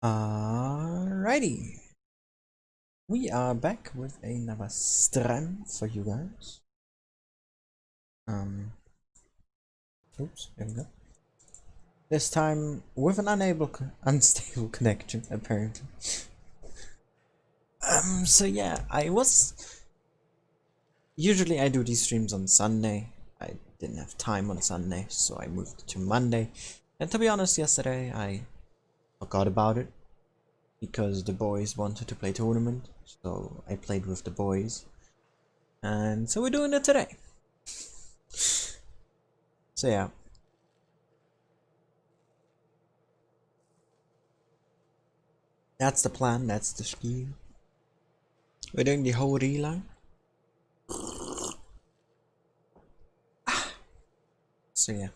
Alrighty, we are back with another stream for you guys. Oops, there we go. This time with an unstable connection, apparently. So yeah, usually I do these streams on Sunday. I didn't have time on Sunday, so I moved to Monday. And to be honest, yesterday I forgot about it because the boys wanted to play tournament, so I played with the boys. And so we're doing it today. So yeah. That's the plan, that's the scheme. We're doing the whole reline. So yeah.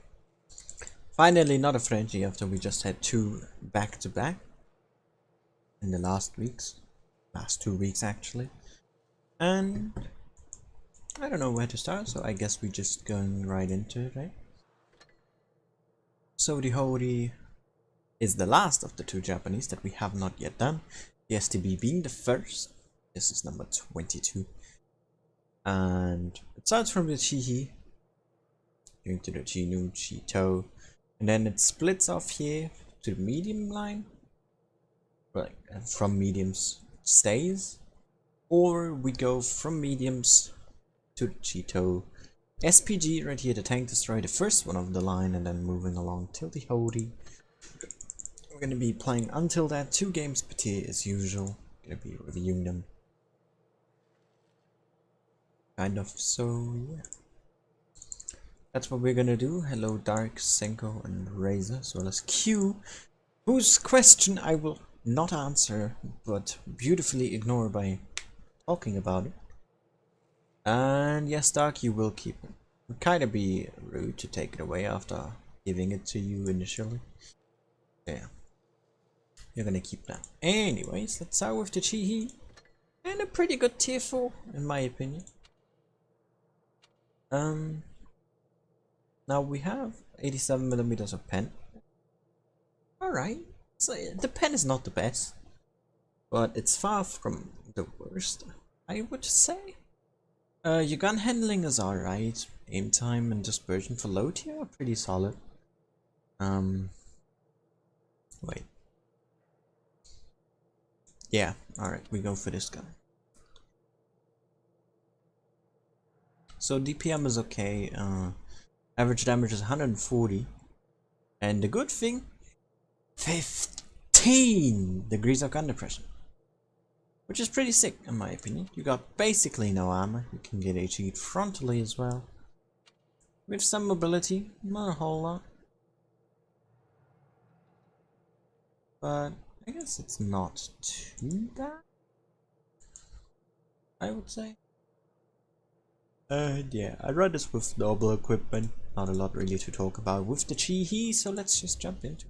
Finally not a Frenchie after we just had two back-to-back in the last 2 weeks actually. And I don't know where to start, so I guess we're just going right into it, right? So the Hori is the last of the two Japanese that we have not yet done. The STB being the first. This is number 22. And it starts from the Chihi, going to the Chinu, Chito, and then it splits off here to the medium line, right? And from mediums stays, or we go from mediums to the Chito. SPG right here, the tank destroy, the first one of the line, and then moving along till the Hodi. We're gonna be playing until that 2 games per tier as usual. Gonna be reviewing them. Kind of, so yeah. That's what we're gonna do. Hello Dark, Senko, and Razor, as well as Q, whose question I will not answer, but beautifully ignore by talking about it. And yes, Dark, you will keep it. It would kinda be rude to take it away after giving it to you initially. Yeah. You're gonna keep that. Anyways, let's start with the Chihi. And a pretty good tier 4, in my opinion. Now we have 87mm of pen. Alright, so the pen is not the best, but it's far from the worst, I would say. Your gun handling is alright. Aim time and dispersion for low tier are pretty solid. Wait. Yeah, alright, we go for this gun. So DPM is okay, average damage is 140, and the good thing, 15 degrees of gun depression, which is pretty sick in my opinion. You got basically no armor, you can get HE'd frontally as well, with some mobility, not a whole lot, but I guess it's not too bad, I would say. Yeah, I run this with normal equipment, not a lot really to talk about with the Chihi, so let's just jump into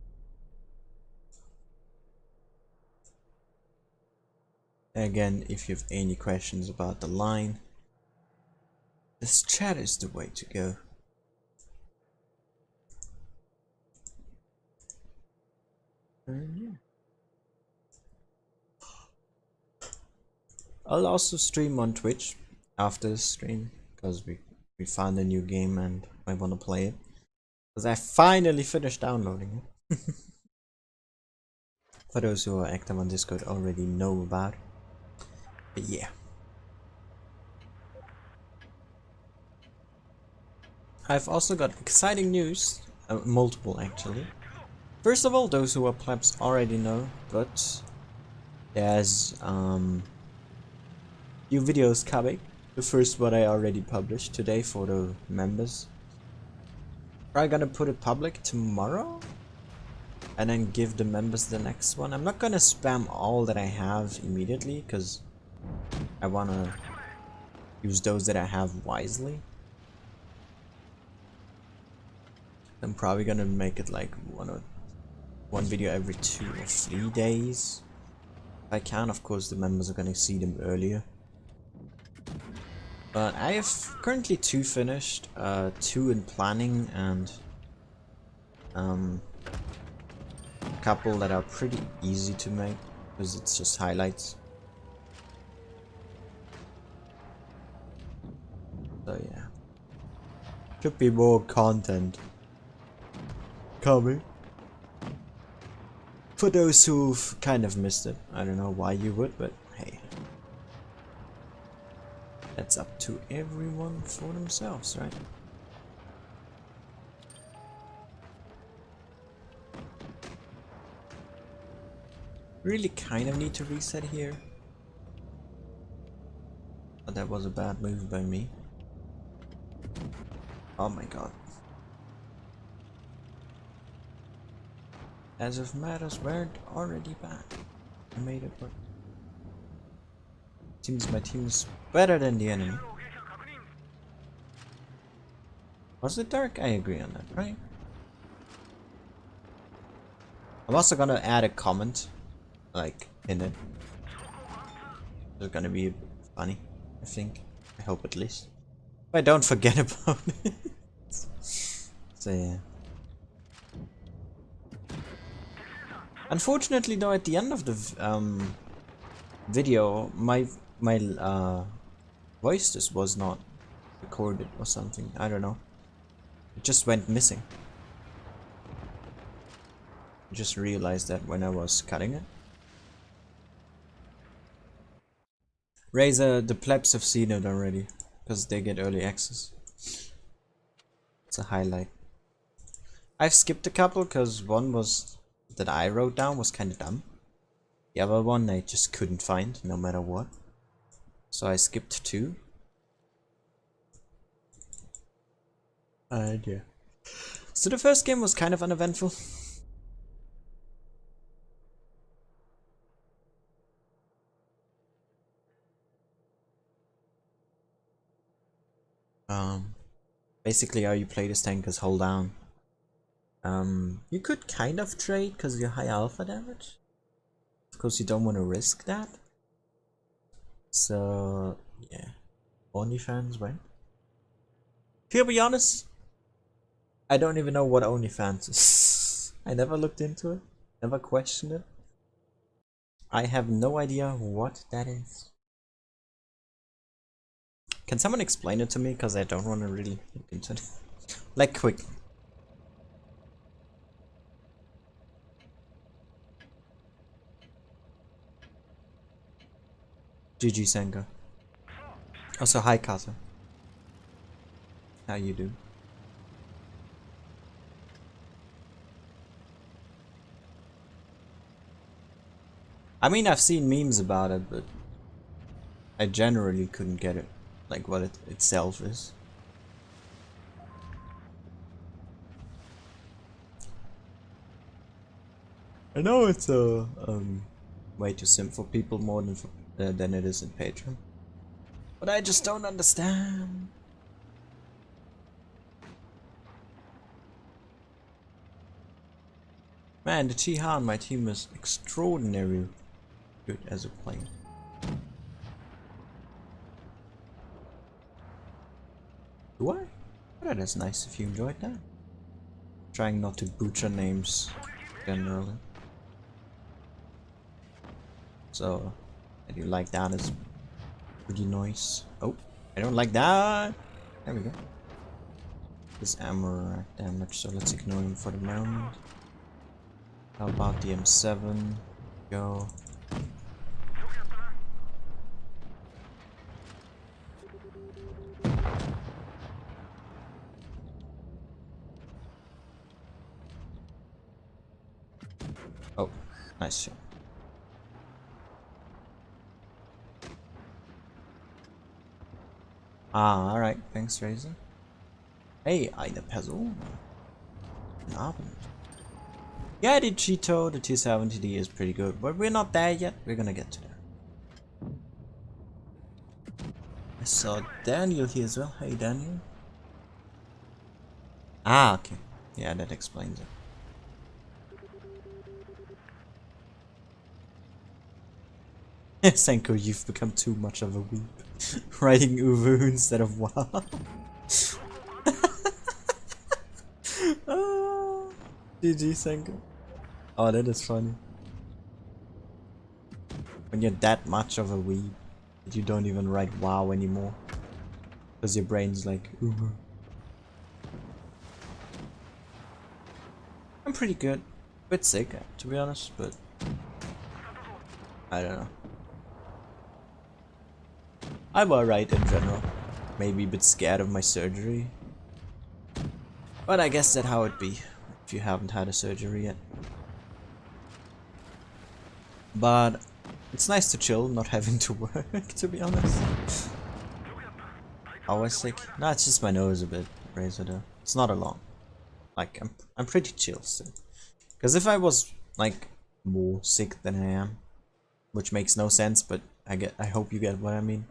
it. Again, if you have any questions about the line, this chat is the way to go. Yeah. I'll also stream on Twitch after the stream, because we found a new game and I want to play it. Because I finally finished downloading it. For those who are active on Discord already know about it. But yeah. I've also got exciting news, multiple actually. First of all, those who are plebs already know, but there's new videos coming. The first one I already published today for the members. Probably gonna put it public tomorrow and then give the members the next one. I'm not gonna spam all that I have immediately because I wanna use those that I have wisely. I'm probably gonna make it like one video every 2 or 3 days. If I can, of course, the members are gonna see them earlier. But I have currently 2 finished, 2 in planning, and kind couple that are pretty easy to make because it's just highlights. So yeah, should be more content coming for those who've kind of missed it. I don't know why you would, but hey, that's up to everyone for themselves, right? Really kind of need to reset here. But that was a bad move by me. Oh my god. As if matters weren't already bad. I made it work. Seems my team is better than the enemy. Was it dark? I agree on that, right? I'm also gonna add a comment, like, in it. It's gonna be funny, I think. I hope at least. If I don't forget about it. So yeah. Unfortunately though, at the end of the video, my voice just was not recorded or something. I don't know. It just went missing. I just realized that when I was cutting it. Razor, the plebs have seen it already, because they get early access. It's a highlight. I've skipped a couple, because one was that I wrote down was kind of dumb. The other one I just couldn't find, no matter what. So I skipped two. And yeah. So the first game was kind of uneventful. Basically how you play this tank is hold down. You could kind of trade because you're high alpha damage. Of course you don't want to risk that. So yeah. OnlyFans went. To be honest, I don't even know what OnlyFans is. I never looked into it, never questioned it. I have no idea what that is. Can someone explain it to me? Because I don't want to really look into it. Like, quick. GG Senga. Also, hi Kata. How you do? I mean, I've seen memes about it, but I generally couldn't get it, like what it itself is. I know it's a way to simp for people more than it is in Patreon, but I just don't understand. Man, the Chiha on my team is extraordinarily good as a player. Do I? But that's nice if you enjoyed that. Trying not to butcher names generally. So, I do like that, it's pretty nice. Oh, I don't like that! There we go. This ammo damage, so let's ignore him for the moment. How about the M7? Go. Oh, nice shot. Ah, alright, thanks, Razor. Hey, eine Person. Guten Abend. Yeah, the Cheeto, the T70D is pretty good, but we're not there yet. We're gonna get to there. I saw Daniel here as well. Hey, Daniel. Ah, okay. Yeah, that explains it. Senko, you've become too much of a weep. Writing Uvu instead of wow. GG, Senko. Oh, that is funny. When you're that much of a weeb that you don't even write WoW anymore. Because your brain's like, ooh. I'm pretty good. Bit sick, to be honest, but I don't know. I'm alright in general. Maybe a bit scared of my surgery. But I guess that's how it be if you haven't had a surgery yet. But it's nice to chill, not having to work, to be honest. Always sick? No, it's just my nose a bit razor though. It's not a lot. Like I'm pretty chill still. Because if I was like more sick than I am, which makes no sense, but I hope you get what I mean,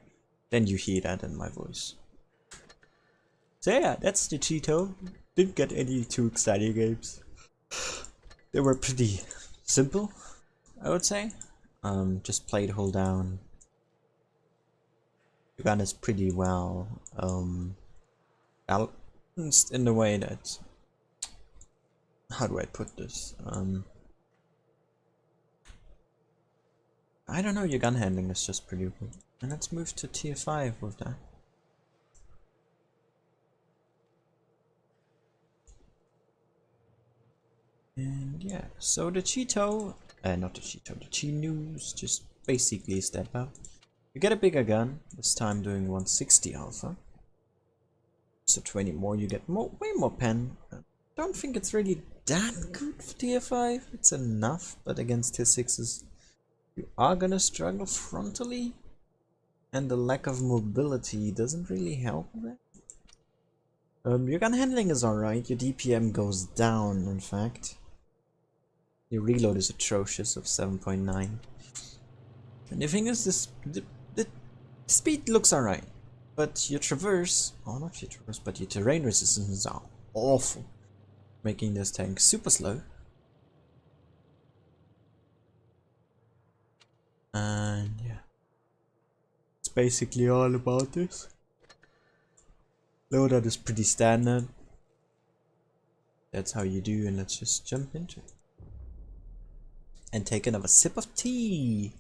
then you hear that in my voice. So yeah, that's the Cheeto. Didn't get any too exciting games. They were pretty simple, I would say. Just played hold down. The gun is pretty well balanced in the way that, how do I put this? I don't know, your gun handling is just pretty good. And let's move to tier 5 with that. And yeah, so the Cheeto, not the Cheeto, the Chi news just basically step out. You get a bigger gun, this time doing 160 alpha. So 20 more, you get way more pen. Don't think it's really that good for tier 5. It's enough, but against tier 6s, you are gonna struggle frontally. And the lack of mobility doesn't really help that. Your gun handling is alright, your DPM goes down, in fact. Your reload is atrocious of 7.9. And the thing is, the speed looks alright. But your traverse, oh not your traverse, but your terrain resistances are awful. Making this tank super slow. And yeah. It's basically all about this. Loadout is pretty standard. That's how you do, and let's just jump into it. And take another sip of tea.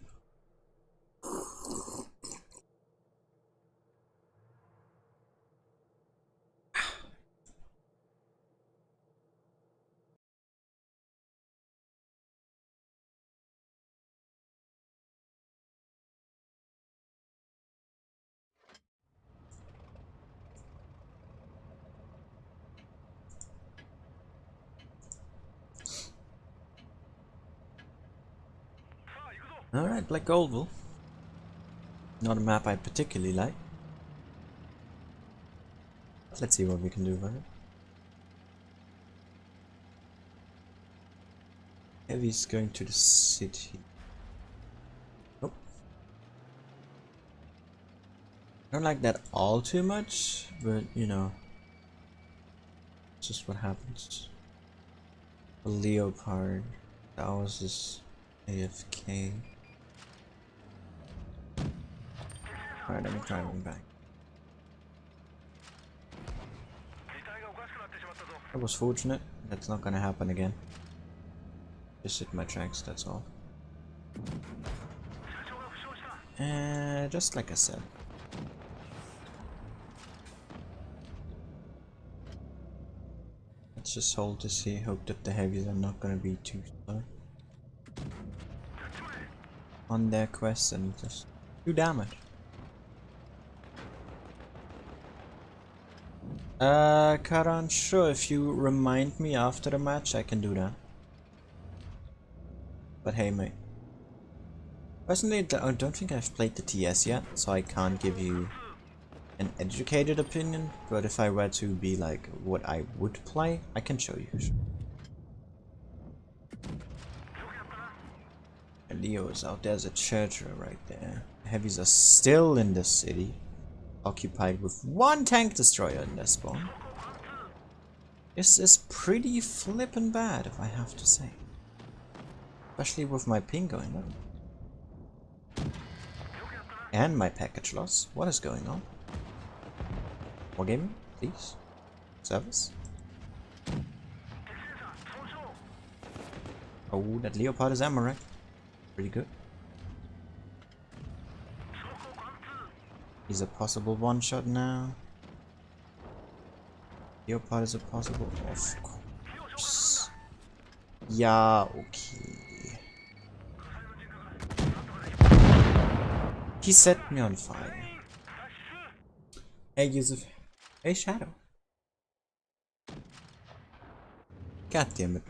Alright, Black Goldville. Not a map I particularly like. Let's see what we can do about it. Heavy's going to the city. Nope. I don't like that all too much, but you know, it's just what happens. A Leopard. That was just AFK. Alright, I'm driving back. That was fortunate. That's not gonna happen again. Just hit my tracks, that's all. And just like I said. Let's just hold this here, hope that the heavies are not gonna be too slow on their quest and just do damage. Karan, sure, if you remind me after the match, I can do that. But hey, mate. Personally, I don't think I've played the TS yet, so I can't give you an educated opinion. But if I were to be like what I would play, I can show you. And Leo is out. There's a church right there. The heavies are still in the city, occupied with one tank destroyer in their spawn. This is pretty flippin' bad, if I have to say. Especially with my ping going on. And my package loss. What is going on? Wargaming, please. Service. Oh, that Leopard is ammo, right? Pretty good. He's a possible one-shot now. Leopard is a possible, of course. Yeah, okay. He set me on fire. Hey, Yusuf. Hey, Shadow. God damn it.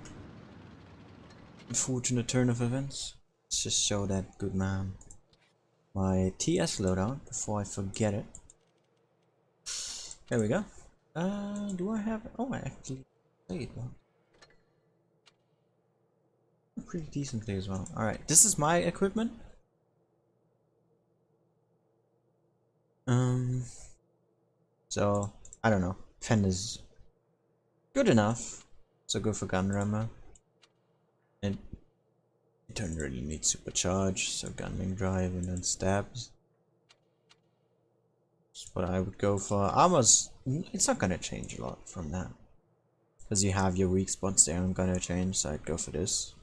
Unfortunate turn of events. Let's just show that good man my TS loadout before I forget it. There we go. Do I have... Oh, I actually played one. Pretty decently as well. Alright, this is my equipment. So, I don't know. Pen is good enough. So go for gun rammer. And it don't really need supercharge, so gunning drive and then stabs. That's what I would go for. Armor's... it's not gonna change a lot from that. Because you have your weak spots, they aren't gonna change, so I'd go for this.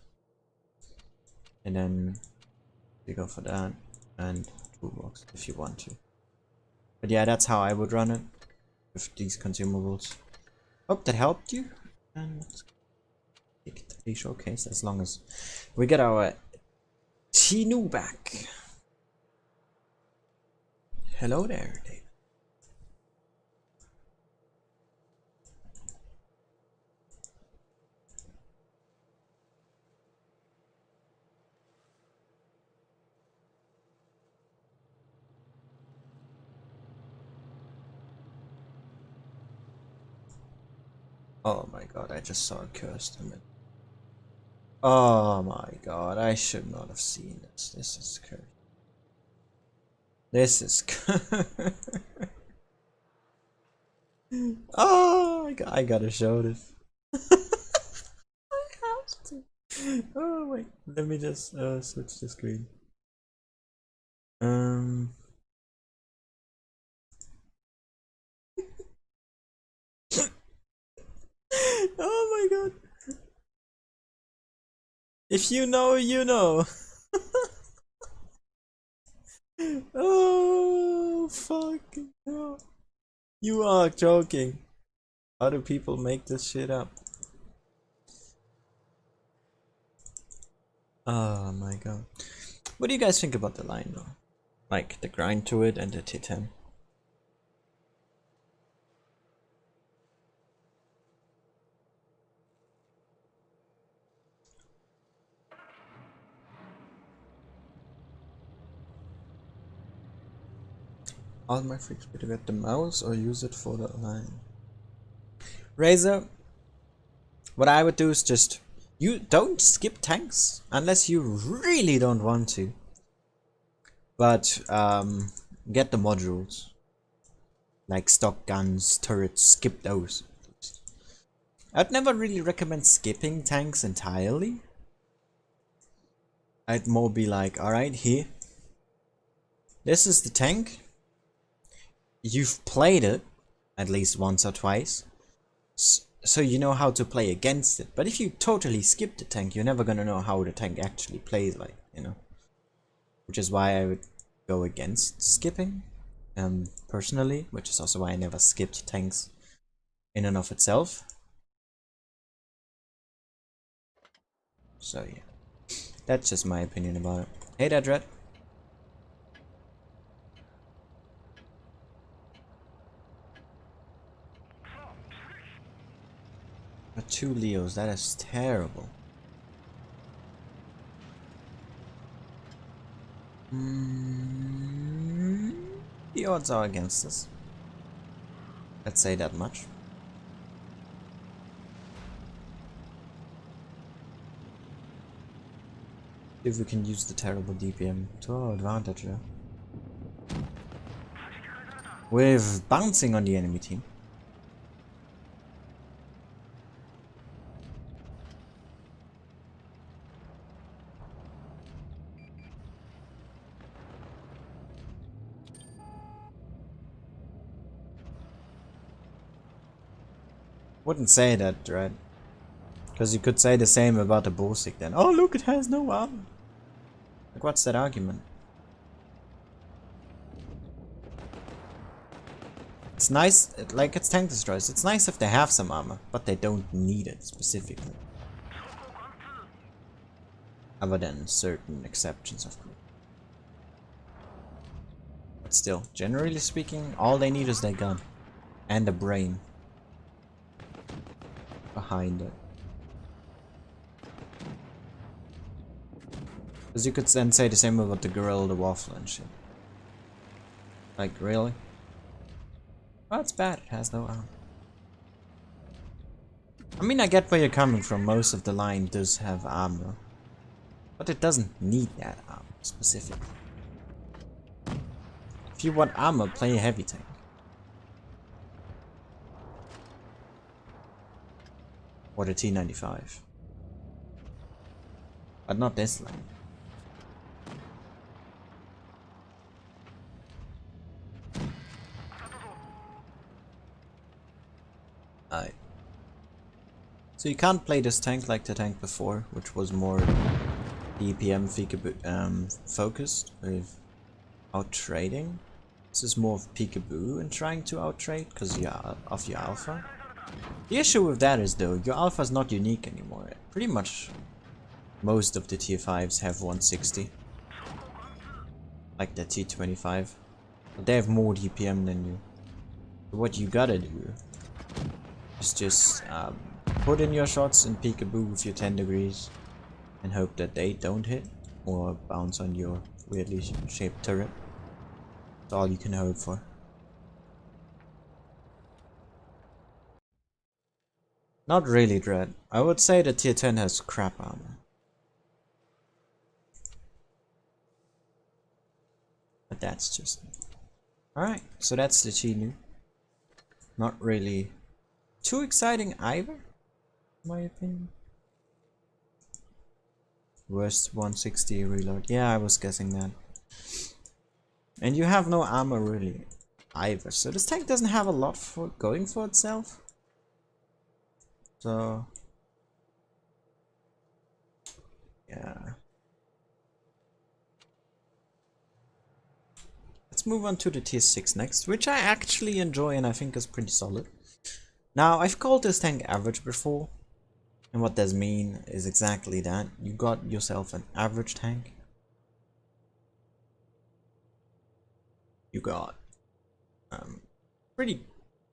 And then you go for that. And toolbox if you want to. But yeah, that's how I would run it. With these consumables. Hope that helped you. And let's take the showcase as long as we get our Tinu back. Hello there, Dave. Oh my god, I just saw a cursed image. Oh my god, I should not have seen this. This is cursed. This is cursed. Oh, I gotta show this. I have to. Oh wait, let me just switch the screen. Oh my god. If you know, you know. Oh, fucking hell. You are joking. How do people make this shit up? Oh my god. What do you guys think about the line though? Like the grind to it and the T10? All my freaks to get the mouse or use it for the line. Razor, what I would do is just you don't skip tanks unless you really don't want to. But get the modules. Like stock guns, turrets, skip those. I'd never really recommend skipping tanks entirely. I'd more be like, alright, here. This is the tank. You've played it at least once or twice. So you know how to play against it. But if you totally skip the tank, you're never gonna know how the tank actually plays like, you know. Which is why I would go against skipping. Personally, which is also why I never skipped tanks in and of itself. So yeah. That's just my opinion about it. Hey there, Dread. Got 2 Leos, that is terrible. The odds are against us. Let's say that much. If we can use the terrible DPM to our advantage, yeah. With bouncing on the enemy team. Wouldn't say that, right? Because you could say the same about the Borsig then. Oh look, it has no armor. Like, what's that argument? It's nice, like it's tank destroyers. It's nice if they have some armor, but they don't need it specifically. Other than certain exceptions, of course. But still, generally speaking, all they need is their gun. And a brain. Behind it. Because you could then say the same about the Gorilla, the Waffle and shit. Like, really? Well, it's bad, it has no armor. I mean, I get where you're coming from, most of the line does have armor. But it doesn't need that armor, specifically. If you want armor, play a heavy tank. Or the T95. But not this line. Aye. So you can't play this tank like the tank before, which was more DPM focused with out-trading. This is more of peekaboo and trying to out-trade because of your alpha. The issue with that is though, your alpha is not unique anymore. Pretty much most of the tier 5s have 160. Like the T25. But they have more DPM than you. So what you gotta do is just put in your shots in peekaboo with your 10 degrees and hope that they don't hit or bounce on your weirdly shaped turret. That's all you can hope for. Not really Dread. I would say that tier 10 has crap armor. But that's just me. Alright, so that's the Chinu. Not really too exciting either, in my opinion. Worst 160 reload. Yeah, I was guessing that. And you have no armor really either. So this tank doesn't have a lot for going for itself. So yeah. Let's move on to the tier 6 next, which I actually enjoy and I think is pretty solid. Now, I've called this tank average before, and what does mean is exactly that. You got yourself an average tank. You got pretty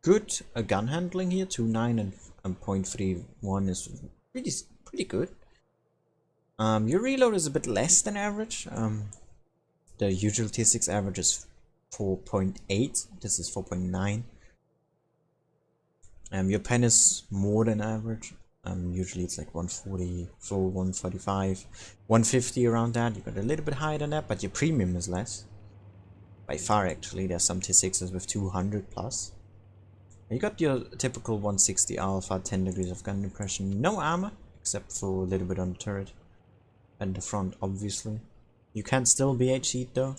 good gun handling here. 2.9 and 0.31 is pretty good. Your reload is a bit less than average. The usual tier 6 average is 4.8. This is 4.9. Your pen is more than average. Usually it's like 144, 145, 150 around that. You got a little bit higher than that, but your premium is less. By far actually, there's some tier 6s with 200 plus. You got your typical 160 alpha, 10 degrees of gun depression, no armor, except for a little bit on the turret. And the front, obviously. You can still be HE though.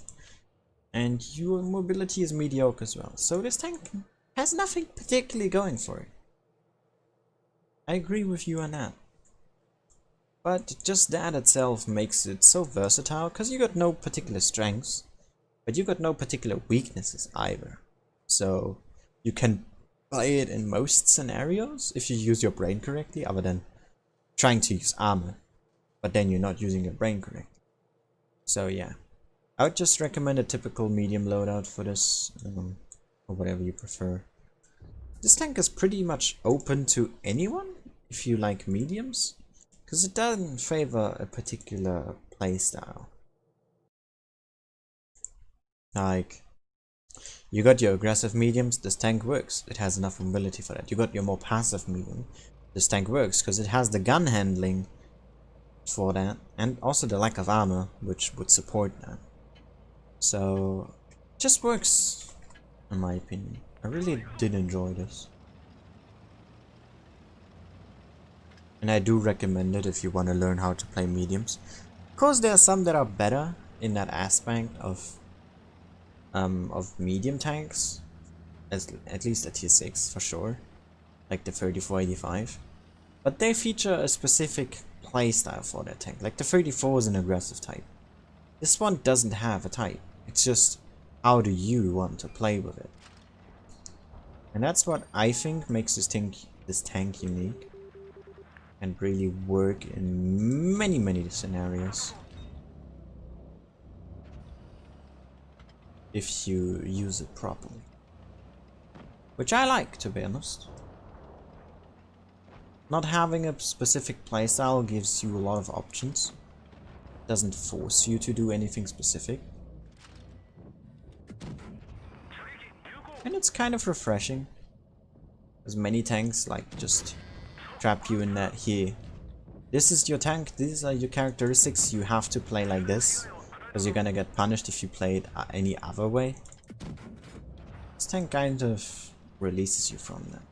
And your mobility is mediocre as well. So this tank has nothing particularly going for it. I agree with you on that. But just that itself makes it so versatile, because you got no particular strengths. But you got no particular weaknesses either. So you can play it in most scenarios if you use your brain correctly, other than trying to use armor. But then you're not using your brain correctly. So yeah. I would just recommend a typical medium loadout for this, or whatever you prefer. This tank is pretty much open to anyone if you like mediums, because it doesn't favor a particular playstyle. Like, you got your aggressive mediums, this tank works. It has enough mobility for that. You got your more passive medium, this tank works because it has the gun handling for that, and also the lack of armor, which would support that. So, it just works, in my opinion. I really did enjoy this. And I do recommend it if you want to learn how to play mediums. Of course, there are some that are better in that aspect of medium tanks, at least a tier 6 for sure, like the 3485. But they feature a specific playstyle for their tank. Like the 34 is an aggressive type. This one doesn't have a type. It's just how do you want to play with it. And that's what I think makes this tank unique. And really work in many scenarios. If you use it properly. Which I like, to be honest. Not having a specific playstyle gives you a lot of options. Doesn't force you to do anything specific. And it's kind of refreshing. As many tanks like just trap you in that here. This is your tank, these are your characteristics, you have to play like this. Because you're gonna get punished if you play it any other way. This tank kind of releases you from that.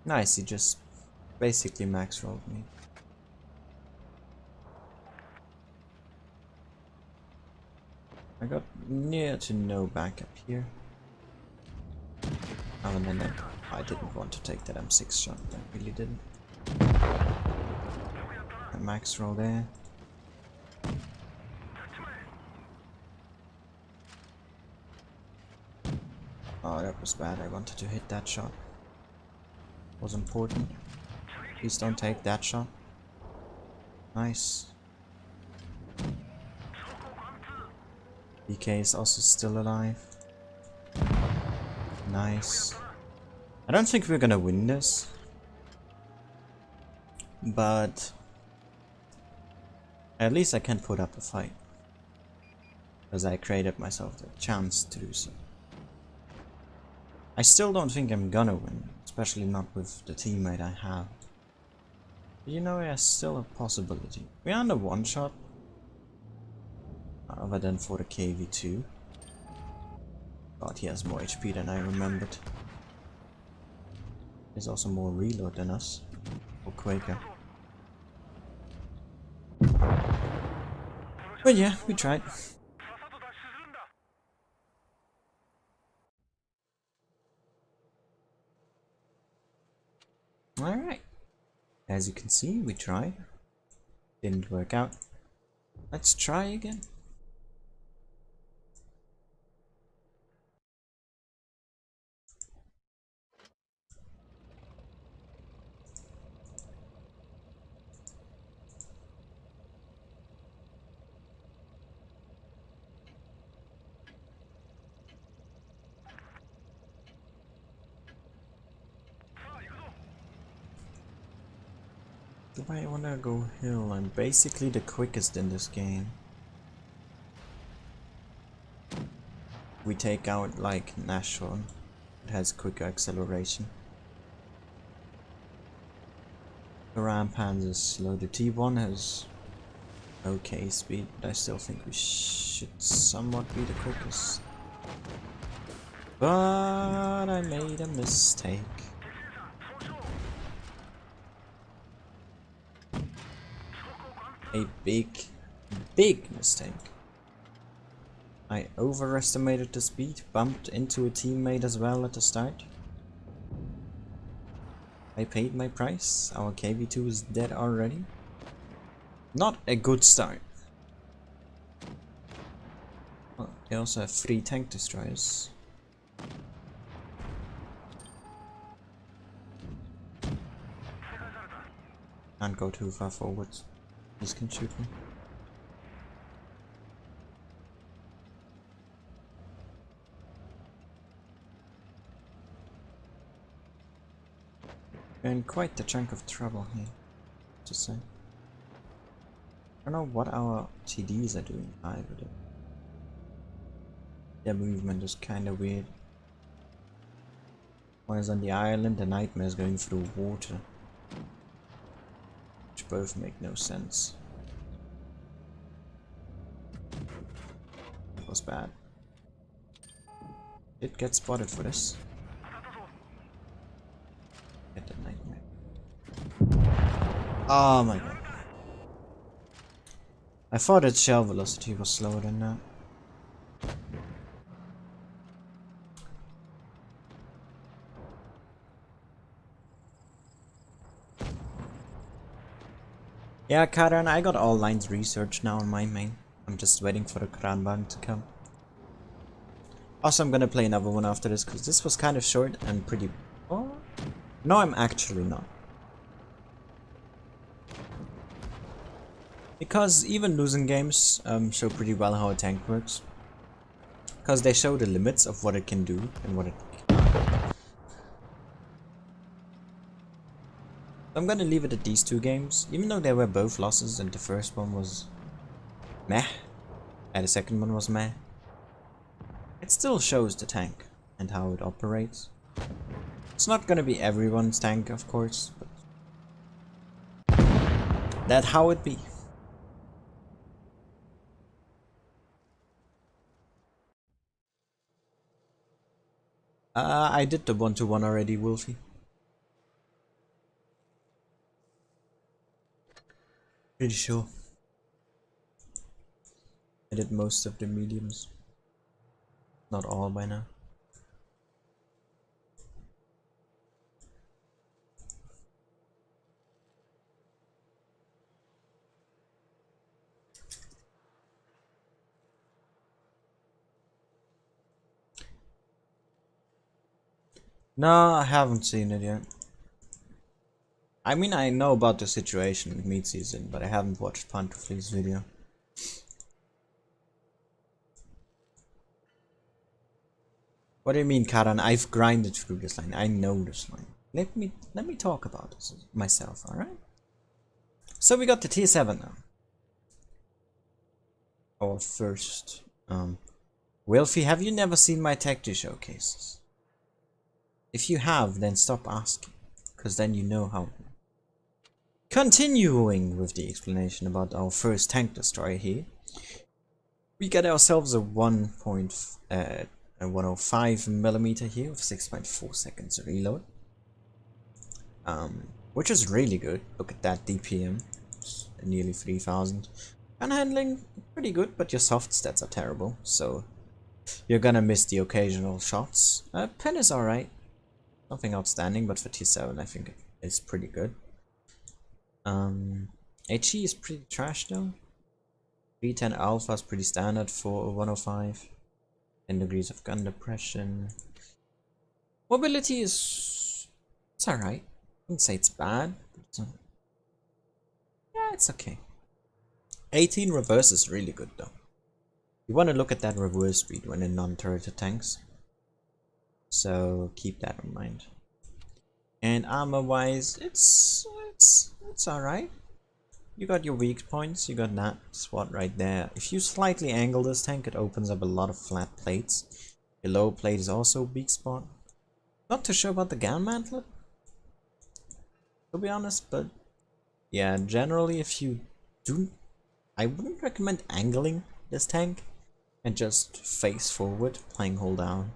Nice, he just basically max rolled me. I got near to no backup here. Other than that, I didn't want to take that M6 shot, I really didn't. A max roll there. Oh, that was bad, I wanted to hit that shot. Was important. Please don't take that shot. Nice. BK is also still alive. Nice. I don't think we're gonna win this. But at least I can put up a fight. Because I created myself the chance to do so. I still don't think I'm gonna win. Especially not with the teammate I have. But you know, there's still a possibility. We're under one shot. Other than for the KV2. God, he has more HP than I remembered. He's also more reload than us. Or Quaker. But yeah, we tried. Alright. As you can see, we tried. Didn't work out. Let's try again. Do I wanna go hill? I'm basically the quickest in this game. We take out like Nashorn. It has quicker acceleration. The Rampans is slow. The T1 has okay speed, but I still think we should somewhat be the quickest. But I made a mistake. A big mistake. I overestimated the speed, bumped into a teammate as well at the start. I paid my price. Our KV2 is dead already. Not a good start. Well, they also have 3 tank destroyers. Can't go too far forwards. These can shoot me. We're in quite the chunk of trouble here, to say. I don't know what our TDs are doing either. Their movement is kinda weird. Whereas on the island, the Nightmare is going through water. Which both make no sense. That was bad. Did get spotted for this. Get the nightmare. Oh my god. I thought its shell velocity was slower than that. Yeah, Karan, I got all lines researched now on my main. I'm just waiting for the Kranbang to come. Also, I'm gonna play another one after this, because this was kind of short and pretty... Oh, no, I'm actually not. Because even losing games show pretty well how a tank works. Because they show the limits of what it can do and what it cannot. I'm gonna leave it at these two games, even though they were both losses and the first one was meh, and the second one was meh. It still shows the tank and how it operates. It's not gonna be everyone's tank, of course, but that's how it be. I did the 1-to-1 already, Wolfie. Pretty sure. I did most of the mediums. Not all by now. No, I haven't seen it yet. I mean, I know about the situation with meat season, but I haven't watched Pantoflee's video. What do you mean, Karan? I've grinded through this line. I know this line. Let me talk about this myself, alright? So we got the tier 7 now. Our first. Wilfie, have you never seen my tactic showcases? If you have, then stop asking, because then you know how. Continuing with the explanation about our first tank destroyer here, we get ourselves a 105mm here with 6.4 seconds reload, which is really good. Look at that DPM, it's nearly 3000. Gun handling pretty good, but your soft stats are terrible, so you're gonna miss the occasional shots. Pen is alright. Nothing outstanding, but for T7 I think it's pretty good. HE is pretty trash though. 310 alpha is pretty standard for 105. 10 degrees of gun depression. Mobility is... it's alright. I wouldn't say it's bad. But yeah, it's okay. 18 reverse is really good though. You want to look at that reverse speed when in non-turreted tanks. So keep that in mind. And armor wise, it's alright. You got your weak points, you got that spot right there. If you slightly angle this tank, it opens up a lot of flat plates. Your low plate is also a weak spot. Not too sure about the gun mantlet, to be honest, but yeah, generally if you do, I wouldn't recommend angling this tank and just face forward, playing hold down.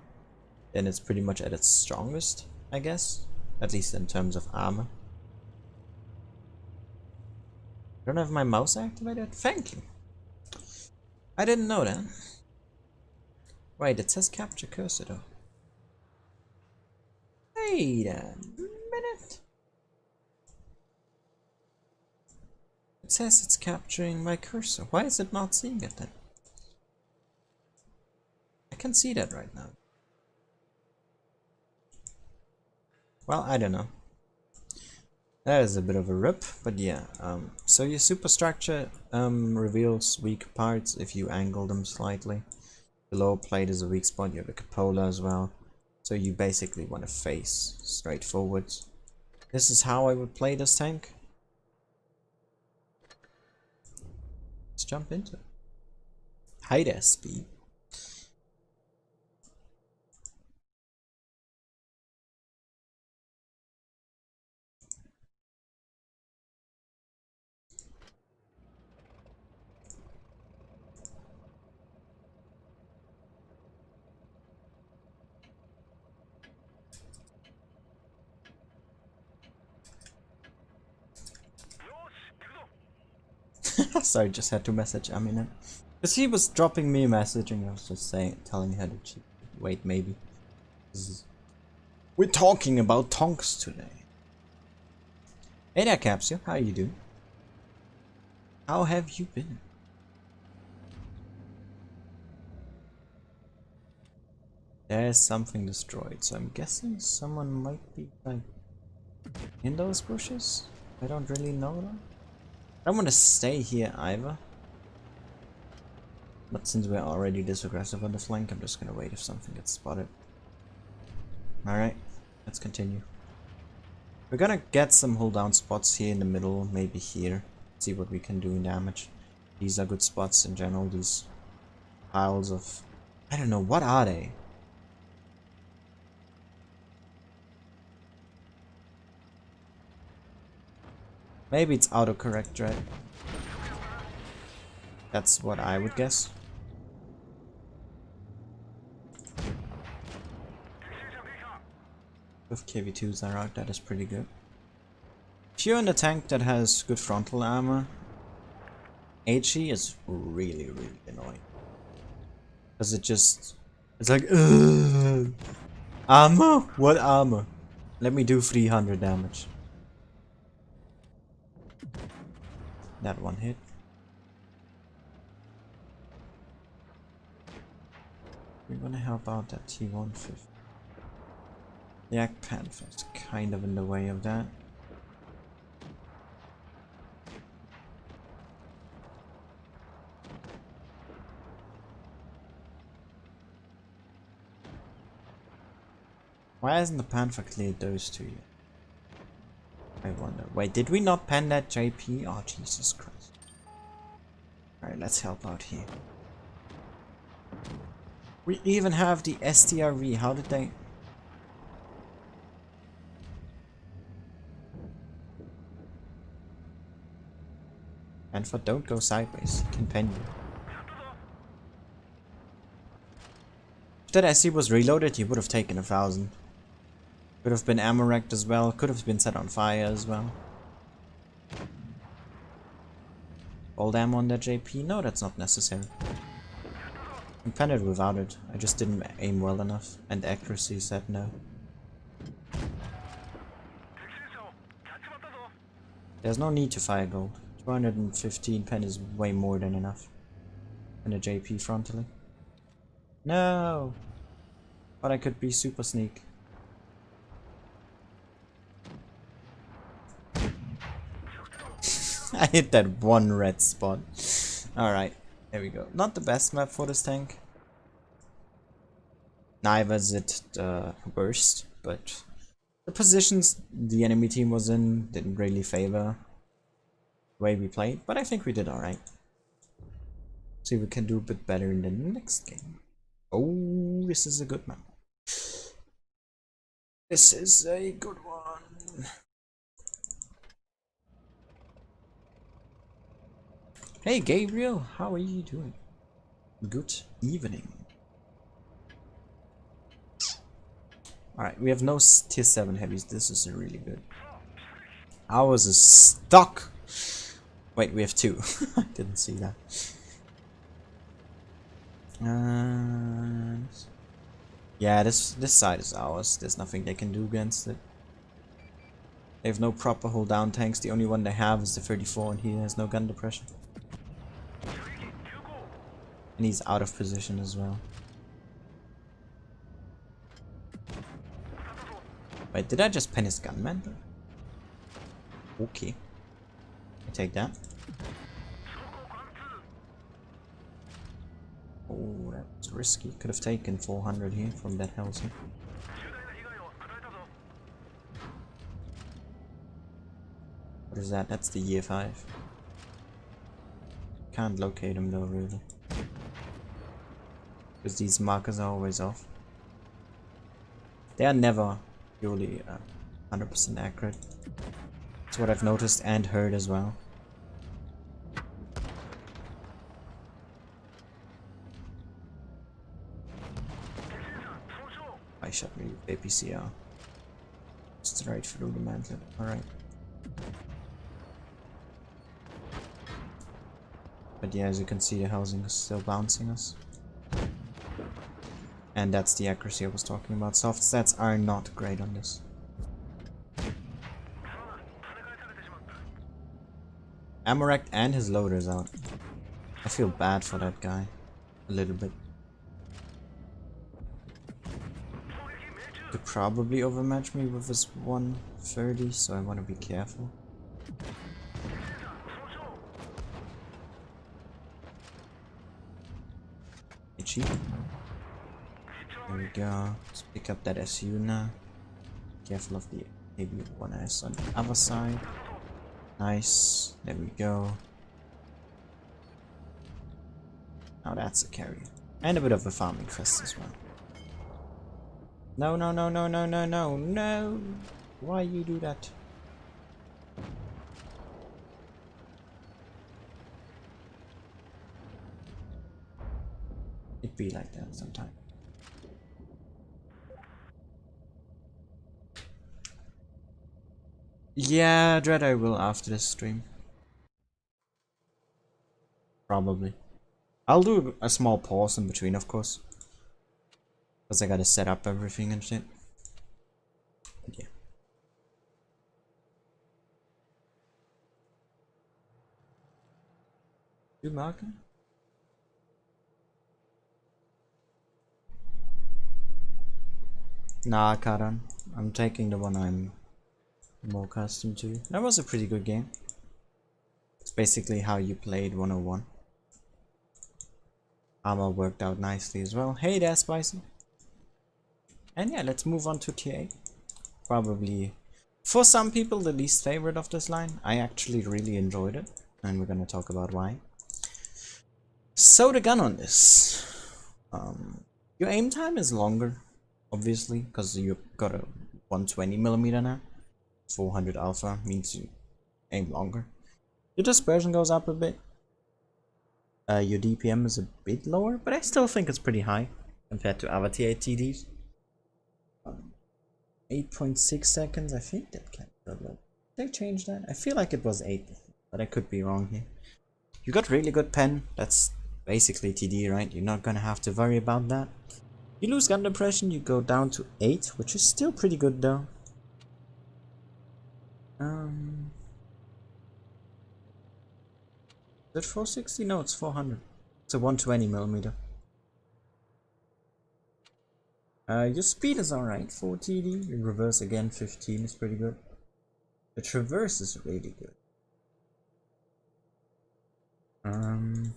Then it's pretty much at its strongest, I guess, at least in terms of armor. I don't have my mouse activated? Thank you. I didn't know that. Wait, it says capture cursor though. Wait a minute. It says it's capturing my cursor. Why is it not seeing it then? I can see that right now. Well, I don't know. That is a bit of a rip, but yeah. So your superstructure reveals weak parts if you angle them slightly. The lower plate is a weak spot. You have a cupola as well. So you basically want to face straight forwards. This is how I would play this tank. Let's jump into it. High dash speed. Sorry, just had to message Amina. Because he was dropping me a message and I was just telling her that she wait, maybe. We're talking about tonks today. Hey there, Capsule. How you doing? How have you been? There's something destroyed, so I'm guessing someone might be like in those bushes. I don't really know though. I don't want to stay here either. But since we're already this aggressive on the flank, I'm just gonna wait if something gets spotted. Alright, let's continue. We're gonna get some hold down spots here in the middle, maybe here. See what we can do in damage. These are good spots in general, these piles of... I don't know, what are they? Maybe it's autocorrect, right? That's what I would guess. If KV2s are out, that is pretty good. If you're in a tank that has good frontal armor, HE is really, really annoying. Because it's like, armor? What armor? Let me do 300 damage. That one hit. We're gonna help out that T-150. The Yak Panther's kind of in the way of that. Why hasn't the Panther cleared those two yet? I wonder. Wait, did we not pen that JP? Oh, Jesus Christ. Alright, let's help out here. We even have the STRV. How did they... Panther, don't go sideways. Can pen you. If that SC was reloaded, he would have taken 1,000. Could have been ammo wrecked as well. Could have been set on fire as well. Old ammo on that JP? No, that's not necessary. I can pen it without it. I just didn't aim well enough. And accuracy said no. There's no need to fire gold. 215 pen is way more than enough. And a JP frontally. No! But I could be super sneak. I hit that one red spot. Alright, there we go. Not the best map for this tank. Neither is it the worst, but the positions the enemy team was in didn't really favor the way we played, but I think we did alright. See if we can do a bit better in the next game. Oh, this is a good map. This is a good one. Hey Gabriel, how are you doing? Good evening. Alright, we have no tier 7 heavies. This is really good. Ours is stuck. Wait, we have 2. I didn't see that. Yeah, this side is ours. There's nothing they can do against it. They have no proper hold down tanks. The only one they have is the 34 and he has no gun depression. And he's out of position as well. Wait, did I just pen his gunman? Okay. I take that. Oh, that was risky. Could have taken 400 here from that Helsing. What is that? That's the year 5. Can't locate him though, really. Because these markers are always off. They are never purely 100% accurate. That's what I've noticed and heard as well. I shot me with APCR. Straight through the mantle. Alright. But yeah, as you can see, the housing is still bouncing us. And that's the accuracy I was talking about. Soft stats are not great on this. Amorect and his loader's out. I feel bad for that guy. A little bit. Could probably overmatch me with his 130, so I want to be careful. Itchy. There we go. Let's pick up that SU now. Careful of the AB1S on the other side. Nice. There we go. Now that's a carry. And a bit of a farming fest as well. No, no, no, no, no, no, no, no! Why you do that? It be like that sometimes. Yeah, Dread I will after this stream. Probably. I'll do a small pause in between, of course. Because I gotta set up everything and shit. But yeah. You marker? Nah, Karan. I'm taking the one I'm more accustomed to. That was a pretty good game. It's basically how you played 101. Armor worked out nicely as well. Hey there, Spicy. And yeah, let's move on to TA. Probably, for some people, the least favorite of this line. I actually really enjoyed it, and we're gonna talk about why. So the gun on this. Your aim time is longer, obviously, because you've got a 120mm now. 400 alpha means you aim longer. Your dispersion goes up a bit. Your DPM is a bit lower, but I still think it's pretty high compared to other TA TDs. 8.6 seconds, I think that can be. Did they change that? I feel like it was 8, but I could be wrong here. You got really good pen, that's basically TD, right? You're not gonna have to worry about that. You lose gun depression, you go down to 8, which is still pretty good though. Is it 460? No, it's 400. It's a 120mm. Your speed is alright for TD. Your reverse again, 15 is pretty good. The traverse is really good. And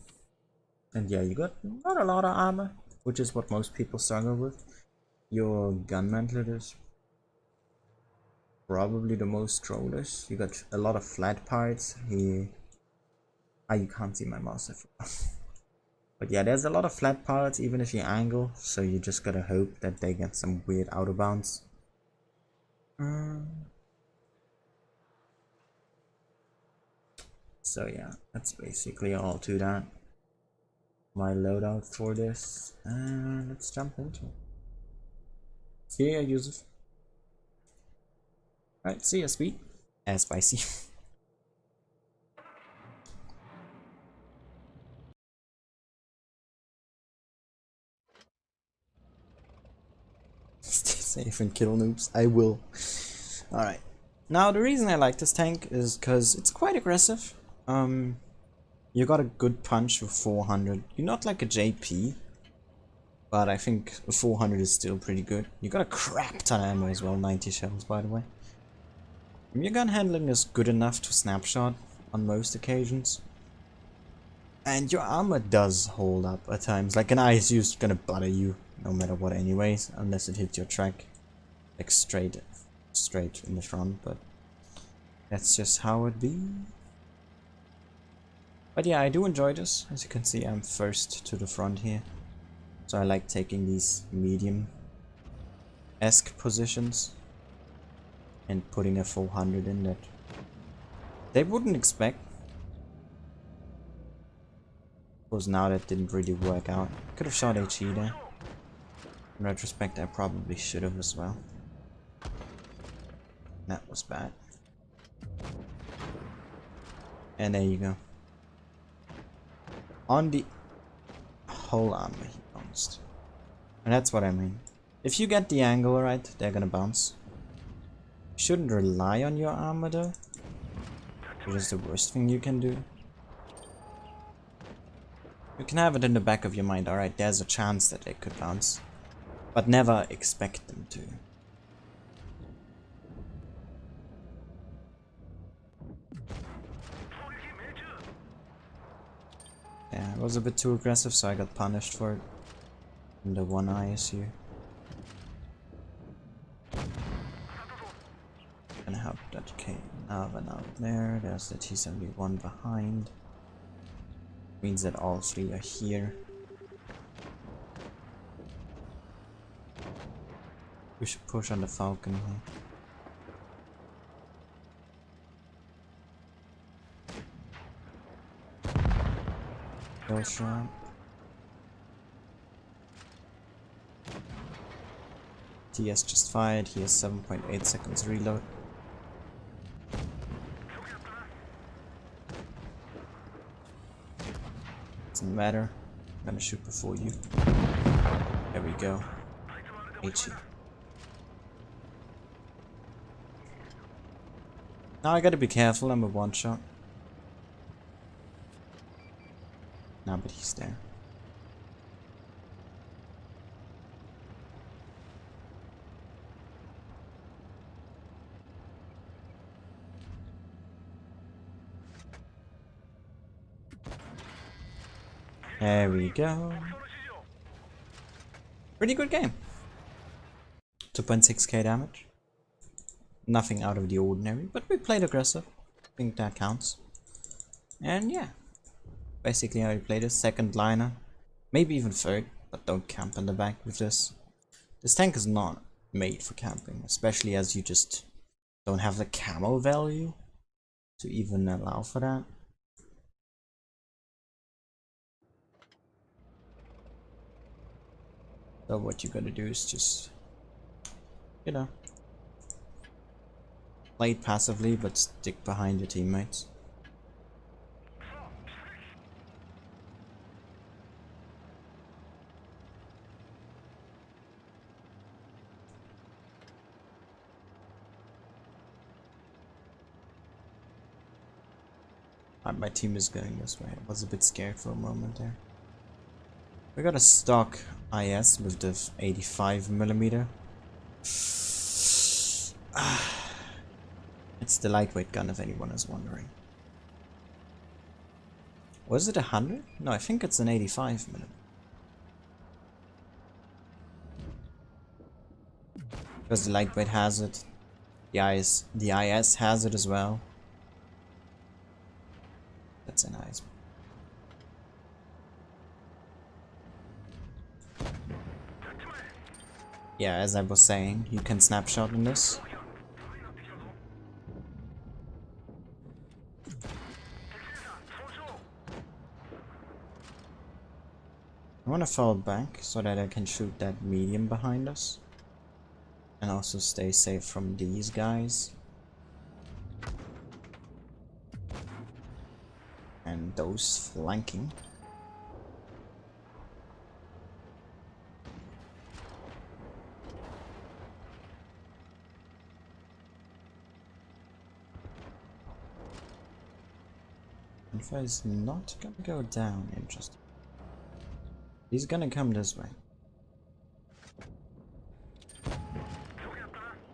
yeah, you got not a lot of armor, which is what most people struggle with. Your gun mantlet is probably the most trollish. You got a lot of flat parts here. Ah, you can't see my mouse. But yeah, there's a lot of flat parts even if you angle, so you just gotta hope that they get some weird out of bounds. So yeah, that's basically all to that. My loadout for this, and let's jump into it. See ya, Yusuf. Alright, see ya, Speed. Spicy. Stay safe and kill noobs. I will. Alright. Now, the reason I like this tank is because it's quite aggressive. You got a good punch with 400. You're not like a JP, but I think 400 is still pretty good. You got a crap ton of ammo as well, 90 shells by the way. Your gun handling is good enough to snapshot on most occasions. And your armor does hold up at times. Like an ISU is gonna butter you no matter what anyways, unless it hits your track like straight in the front, but that's just how it be. But yeah, I do enjoy this. As you can see, I'm first to the front here. So I like taking these medium-esque positions and putting a 400 in that they wouldn't expect. Of course, now that didn't really work out. Could have shot HE there. In retrospect, I probably should have as well. That was bad. And there you go. on the whole armor he bounced. And that's what I mean. If you get the angle right, they're gonna bounce. You shouldn't rely on your armor though. It is the worst thing you can do. You can have it in the back of your mind, alright, there's a chance that they could bounce. But never expect them to. Yeah, it was a bit too aggressive, so I got punished for it. In the one ISU. Gonna have that Navan out there. There's the T-71 behind. Means that all three are here. We should push on the Falcon here. Kill shot. TS just fired. He has 7.8 seconds reload. Doesn't matter. I'm gonna shoot before you. There we go. HE. Now I gotta be careful. I'm a one shot. Nah, but he's there. There we go. Pretty good game. 2.6k damage. Nothing out of the ordinary, but we played aggressive. I think that counts. And yeah. Basically how we played it. Second liner. Maybe even third, but don't camp in the back with this. This tank is not made for camping, especially as you just don't have the camo value to even allow for that. So what you gotta do is just, you know, play it passively but stick behind your teammates. My team is going this way. I was a bit scared for a moment there. We got a stock IS with the 85mm. It's the lightweight gun if anyone is wondering. Was it 100? No, I think it's an 85mm. Because the lightweight has it. The IS has it as well. That's a nice one. Yeah, as I was saying, you can snapshot in this. I want to fall back so that I can shoot that medium behind us. And also stay safe from these guys. And those flanking. Alpha is not gonna go down, interesting. He's gonna come this way.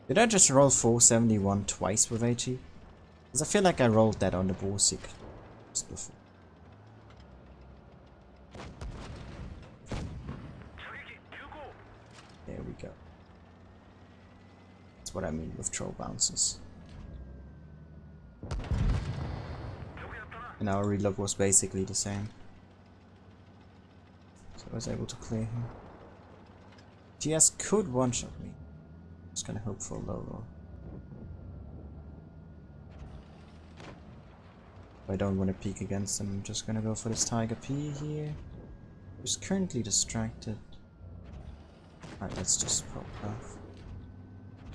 Did I just roll 471 twice with HE? Because I feel like I rolled that on the Borsig just before. There we go. That's what I mean with troll bounces. And our reload was basically the same. So I was able to clear him. GS could one-shot me. Just gonna hope for a low roll. If I don't want to peek against him, I'm just gonna go for this Tiger P here. Who's currently distracted. Alright, let's just pop off.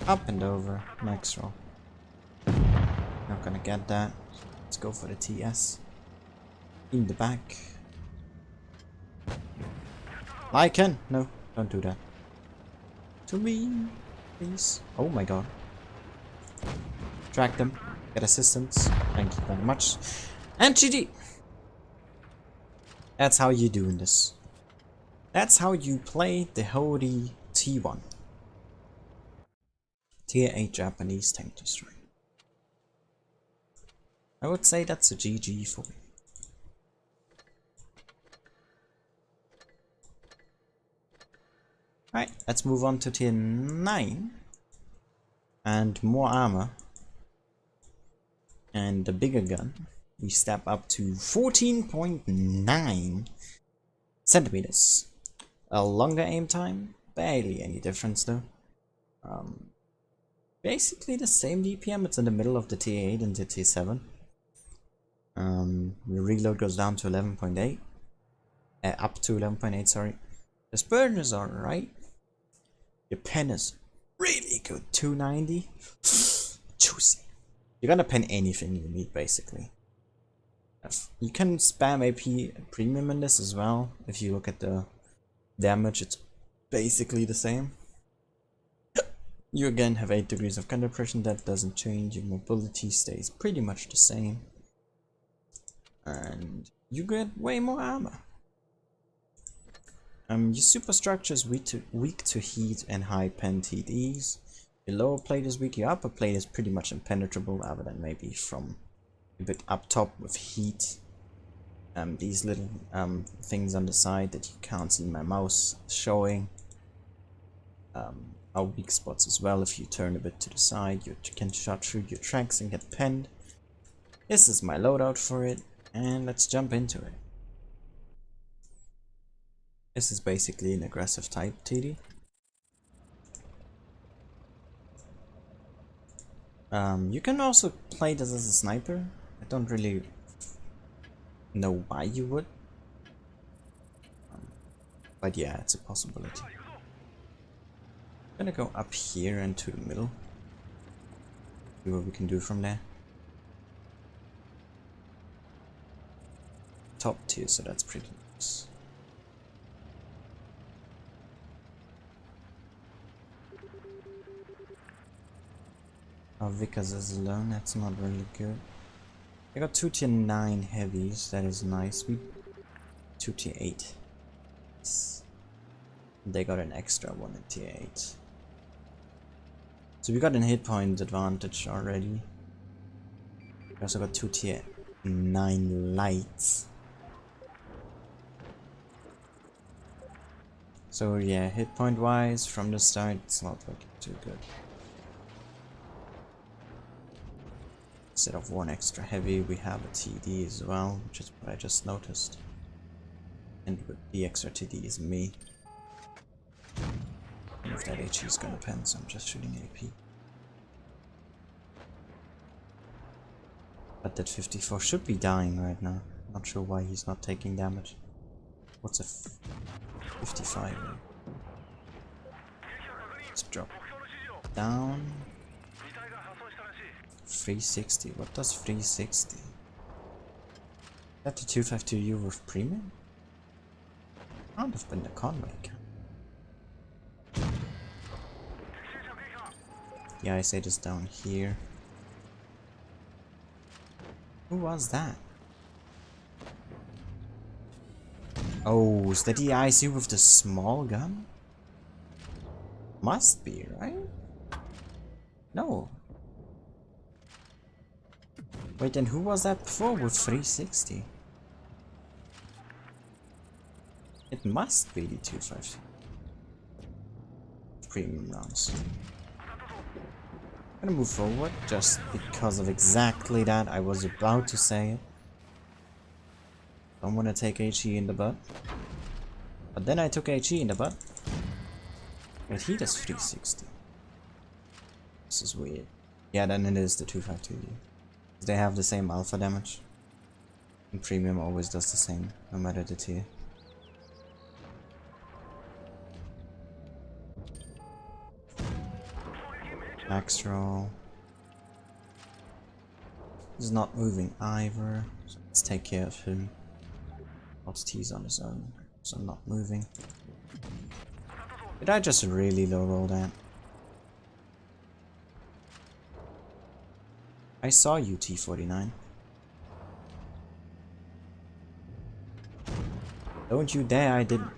Up and over, max roll. Not gonna get that. Let's go for the TS. In the back. Lycan! No, don't do that. To me, please. Oh my god. Track them. Get assistance. Thank you very much. And GG! That's how you do in this. That's how you play the holy T1. Tier 8 Japanese tank destroyer. I would say that's a GG for me. Alright, let's move on to tier 9. And more armor. And a bigger gun. We step up to 14.9 centimeters. A longer aim time. Barely any difference though. Basically the same DPM. It's in the middle of the tier 8 and the tier 7. The reload goes down to 11.8. Up to 11.8, sorry. The burn is alright. Your pen is really good. 290. Juicy. You're gonna pen anything you need, basically. You can spam AP premium in this as well. If you look at the damage, it's basically the same. You again have 8 degrees of counter depression. That doesn't change. Your mobility stays pretty much the same. And you get way more armor. Your superstructure is weak to heat and high pen TDs. Your lower plate is weak. Your upper plate is pretty much impenetrable, other than maybe from a bit up top with heat. These little things on the side that you can't see my mouse showing are weak spots as well. If you turn a bit to the side, you can shot through your tracks and get penned. This is my loadout for it, and let's jump into it. This is basically an aggressive type TD. You can also play this as a sniper. I don't really know why you would. But yeah, it's a possibility. I'm gonna go up here into the middle. See what we can do from there. Top tier, so that's pretty nice. Oh, Vickers is alone, that's not really good. I got 2 tier 9 heavies, that is nice. We 2 tier 8. They got an extra one in tier 8. So we got an hit point advantage already. We also got 2 tier 9 lights. So yeah, hit point wise from the start it's not looking too good. Instead of 1 extra heavy, we have a TD as well, which is what I just noticed. And with the extra TD is me. And if that HE is gonna pen, so I'm just shooting AP. But that 54 should be dying right now. Not sure why he's not taking damage. What's a 55? Let's drop down. 360. What does 360? Is that the 252U with premium? Can't have been the Conway cam. Yeah, I say this down here. Who was that? Oh, is that the IC with the small gun? Must be, right? No. Wait, then who was that before with 360? It must be the 250. Premium rounds. I'm gonna move forward just because of exactly that. I was about to say it. Don't wanna take HE in the butt. But then I took HE in the butt. But he does 360. This is weird. Yeah, then it is the 252. They have the same alpha damage. And premium always does the same, no matter the tier. Max roll. He's not moving either, so let's take care of him. Whilst he's on his own, so I'm not moving. Did I just really low roll that? I saw you, T49. Don't you dare, I didn't.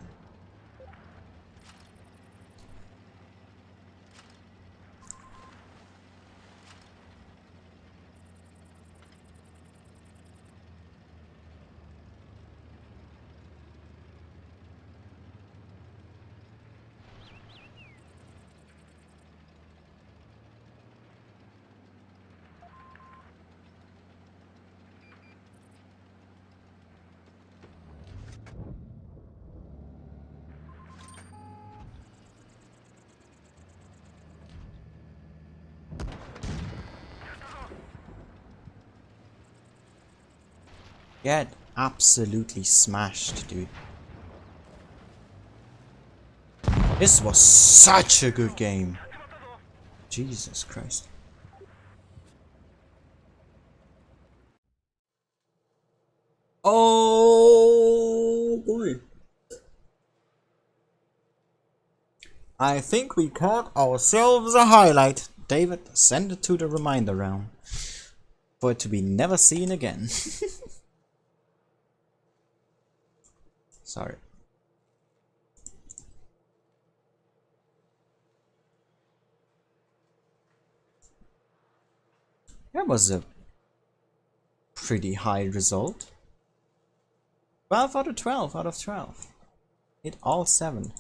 Get absolutely smashed, dude. This was such a good game. Jesus Christ. Oh boy. I think we caught ourselves a highlight. David, send it to the reminder round. For it to be never seen again. Sorry. That was a pretty high result. 12 out of 12 out of 12. Hit all 7.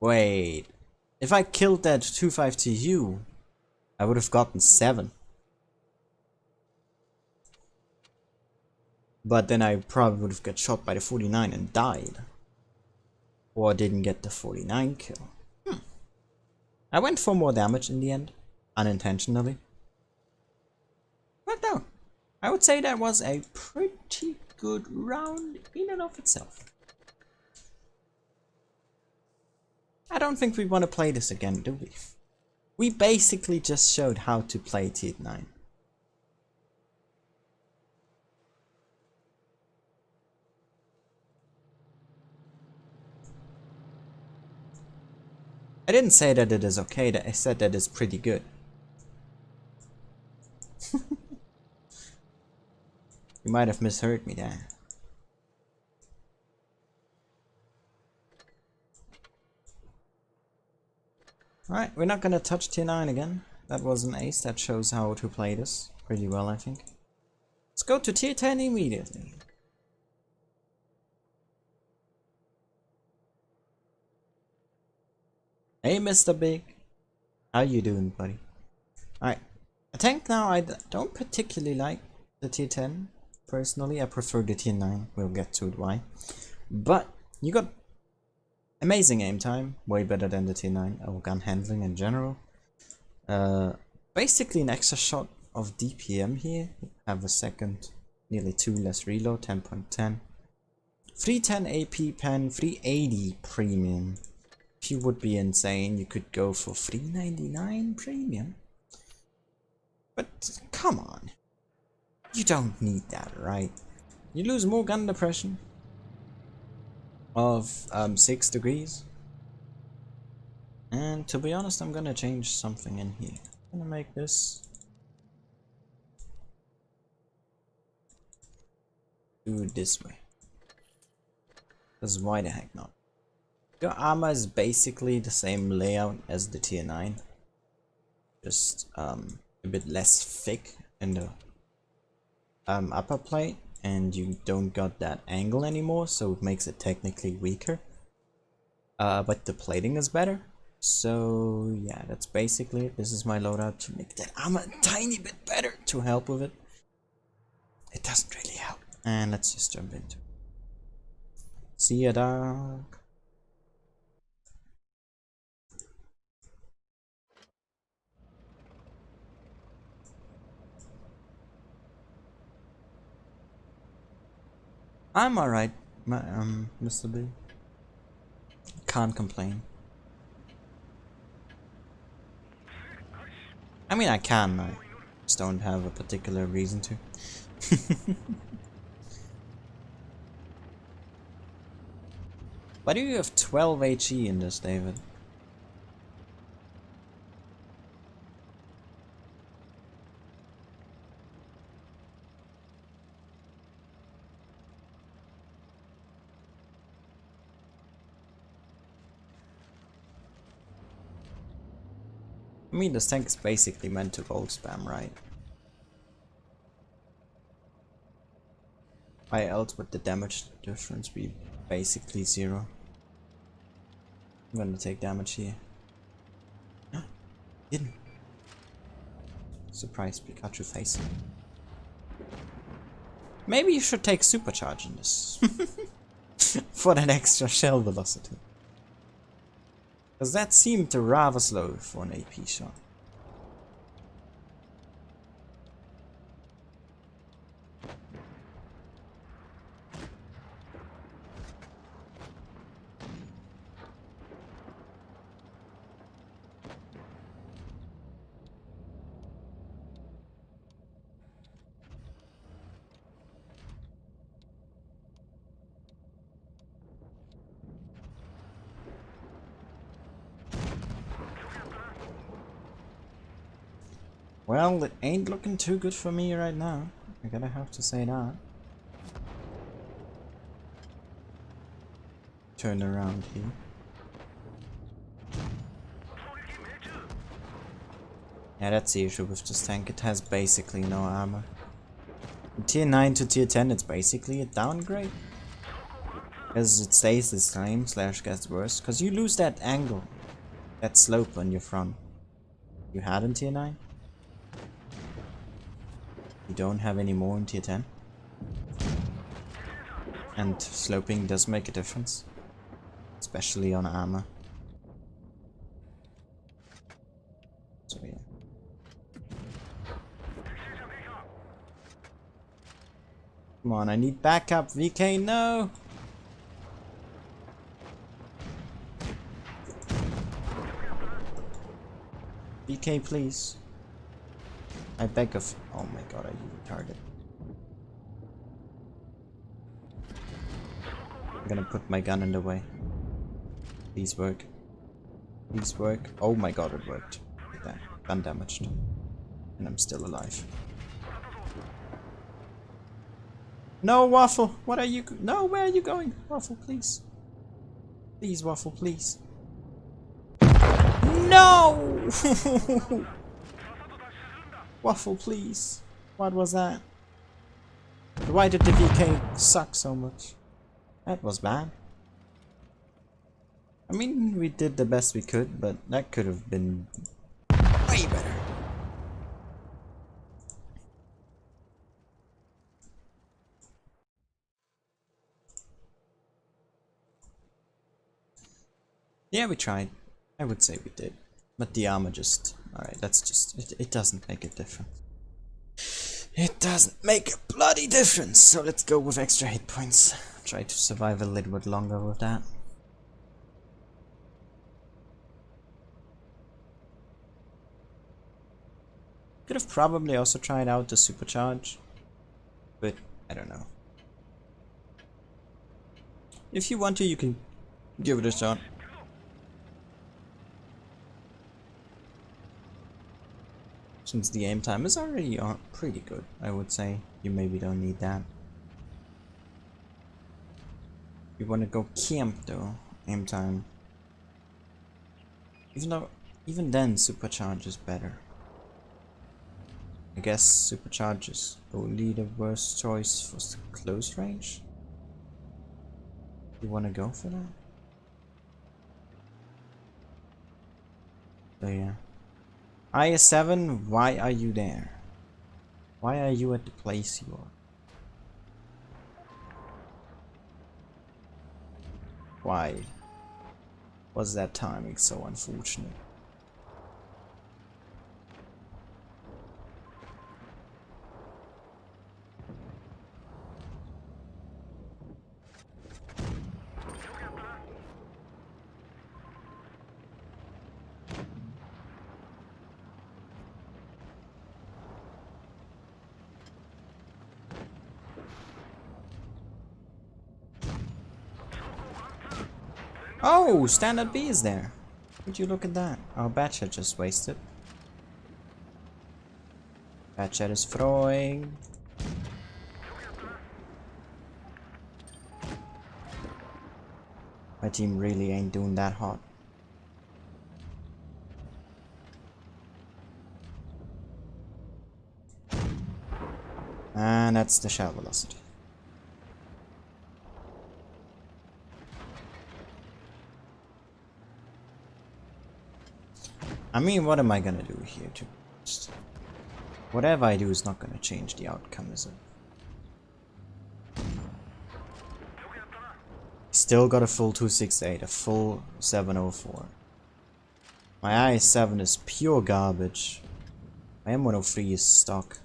Wait. If I killed that 25TU, I would have gotten 7. But then I probably would have got shot by the 49 and died. Or didn't get the 49 kill. I went for more damage in the end. Unintentionally. But no. I would say that was a pretty good round in and of itself. I don't think we want to play this again, do we? We basically just showed how to play Tier 9. I didn't say that it is okay, that I said that it's pretty good. You might have misheard me there. Alright, we're not gonna touch tier 9 again. That was an ace, that shows how to play this pretty well, I think. Let's go to tier 10 immediately. Hey Mr. Big, how you doing, buddy? Alright, a tank now I don't particularly like the tier 10. Personally, I prefer the tier 9, we'll get to it why. But, you got amazing aim time, way better than the tier 9, or gun handling in general. Basically an extra shot of DPM here, have a second, nearly 2 less reload, 10.10. 310 AP pen, 380 premium. If you would be insane, you could go for 399 premium. But come on, you don't need that, right? You lose more gun depression of 6 degrees. And to be honest, I'm gonna change something in here. I'm gonna make this do it this way. Because why the heck not? Your armor is basically the same layout as the tier 9. Just a bit less thick in the upper plate, and you don't got that angle anymore, so it makes it technically weaker. But the plating is better. So yeah, that's basically it. This is my loadout to make that armor a tiny bit better to help with it. It doesn't really help. And let's just jump into it. See ya, dog. I'm alright, Mr. B. Can't complain. I mean, I can, I just don't have a particular reason to. Why do you have 12 HE in this, David? I mean, this tank is basically meant to gold spam, right? Why else would the damage difference be basically 0? I'm gonna take damage here. Didn't. Surprise Pikachu face. Maybe you should take supercharge in this. For that extra shell velocity. Because that seemed to rather slow for an AP shot. Well, it ain't looking too good for me right now. I gotta have to say that. Turn around here. Yeah, that's the issue with this tank. It has basically no armor. From tier 9 to tier 10, it's basically a downgrade. Because it stays the same slash gets worse. Because you lose that angle. That slope on your front. You had in tier 9. You don't have any more in tier 10. And sloping does make a difference. Especially on armor. So yeah. Come on, I need backup. VK, no! VK, please. I beg of. Oh my god, I need a target. I'm gonna put my gun in the way. Please work. Please work. Oh my god, it worked. Look at that. Gun damaged. And I'm still alive. No, Waffle! What are you? No, where are you going? Waffle, please. Please, Waffle, please. No! Waffle, please. What was that? Why did the VK suck so much? That was bad. I mean, we did the best we could, but that could have been way better. Yeah, we tried. I would say we did. But the armor just... Alright, that's just... It doesn't make a difference. It doesn't make a bloody difference! So let's go with extra hit points. Try to survive a little bit longer with that. Could have probably also tried out the supercharge. But, I don't know. If you want to, you can give it a shot. Since the aim time is already pretty good, I would say. You maybe don't need that. You wanna go camp though, aim time. Even then, supercharge is better. I guess supercharge is only the worst choice for close range. You wanna go for that? So yeah. IS-7, why are you there? Why are you at the place you are? Why was that timing so unfortunate? Oh, standard B is there. Would you look at that? Our batchet just wasted. Batchet is throwing. My team really ain't doing that hot. And that's the shell velocity. I mean, what am I gonna do here? Whatever I do is not gonna change the outcome, is it? Still got a full 268, a full 704. My IS-7 is pure garbage. My M103 is stock.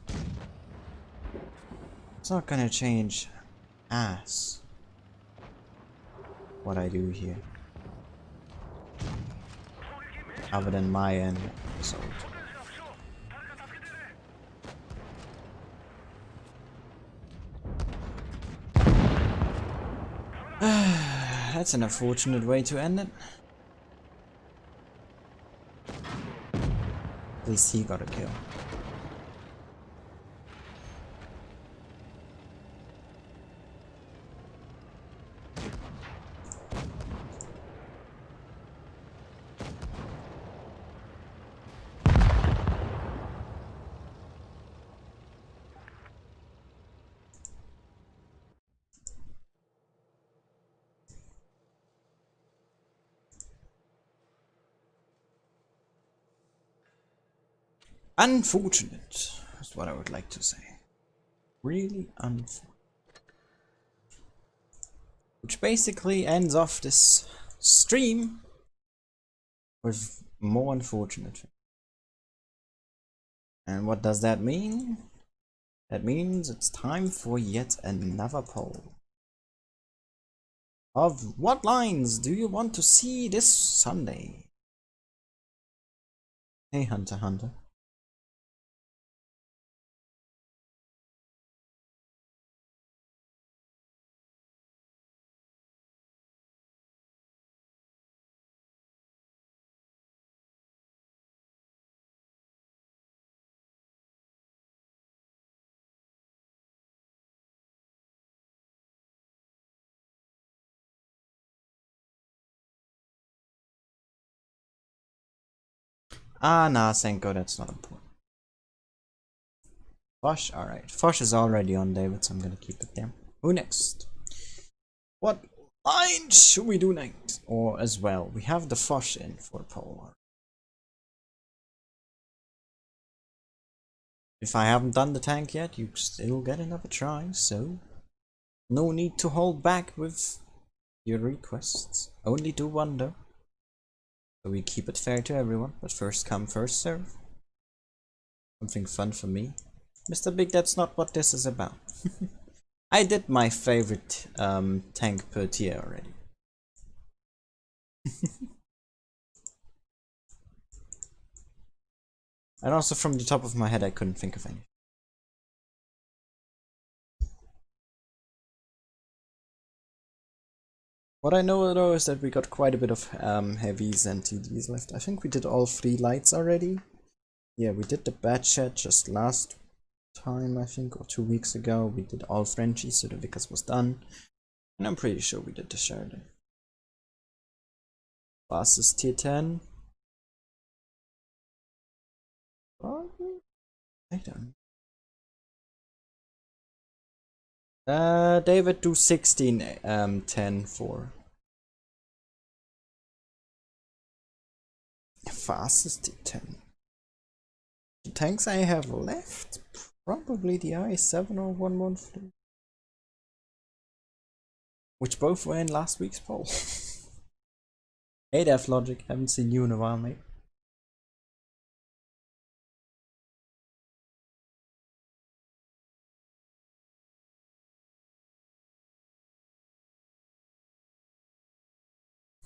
It's not gonna change ass what I do here. Other than my end result. That's an unfortunate way to end it. At least he got a kill. Unfortunate is what I would like to say. Really unfortunate. Which basically ends off this stream with more unfortunate. And what does that mean? That means it's time for yet another poll. Of what lines do you want to see this Sunday? Hey Hunter Hunter. Ah, nah, thank God that's not important. Fosh, alright. Fosh is already on David, so I'm gonna keep it there. Who next? What line should we do next? Or as well, we have the Fosh in for a poll. If I haven't done the tank yet, you still get another try, so no need to hold back with your requests. Only do one though. So we keep it fair to everyone, but first come, first serve. Something fun for me. Mr. Big, that's not what this is about. I did my favorite tank per tier already. And also from the top of my head I couldn't think of any. What I know though is that we got quite a bit of heavies and TDs left. I think we did all 3 lights already. Yeah, we did the batchet just last time, I think, or 2 weeks ago. We did all Frenchies, so the Vickers was done. And I'm pretty sure we did the Sheridan. Fastest tier 10. I don't know. David, do 16 10 for fastest tier 10. The tanks I have left, probably the i7 or 113, which both were in last week's poll. Hey Def Logic, haven't seen you in a while, mate.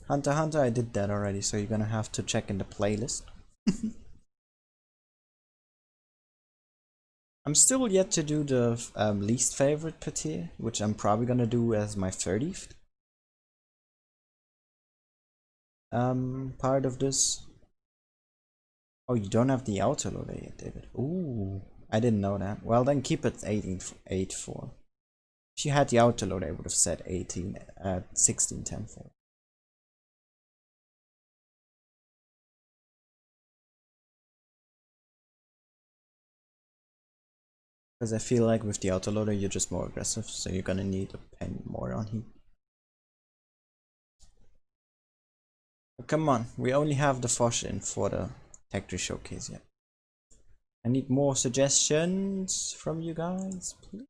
Hunter Hunter, I did that already, so you're gonna have to check in the playlist. I'm still yet to do the least favorite per tier, which I'm probably gonna do as my 30th. part of this. Oh, you don't have the autoloader yet, David. Ooh, I didn't know that. Well, then keep it 18.8.4. If you had the autoloader, I would have said 18 at 16.10.4. Because I feel like with the autoloader, you're just more aggressive, so you're gonna need a pen more on heat. But come on, we only have the Foch in for the Tech Tree Showcase yet. I need more suggestions from you guys, please.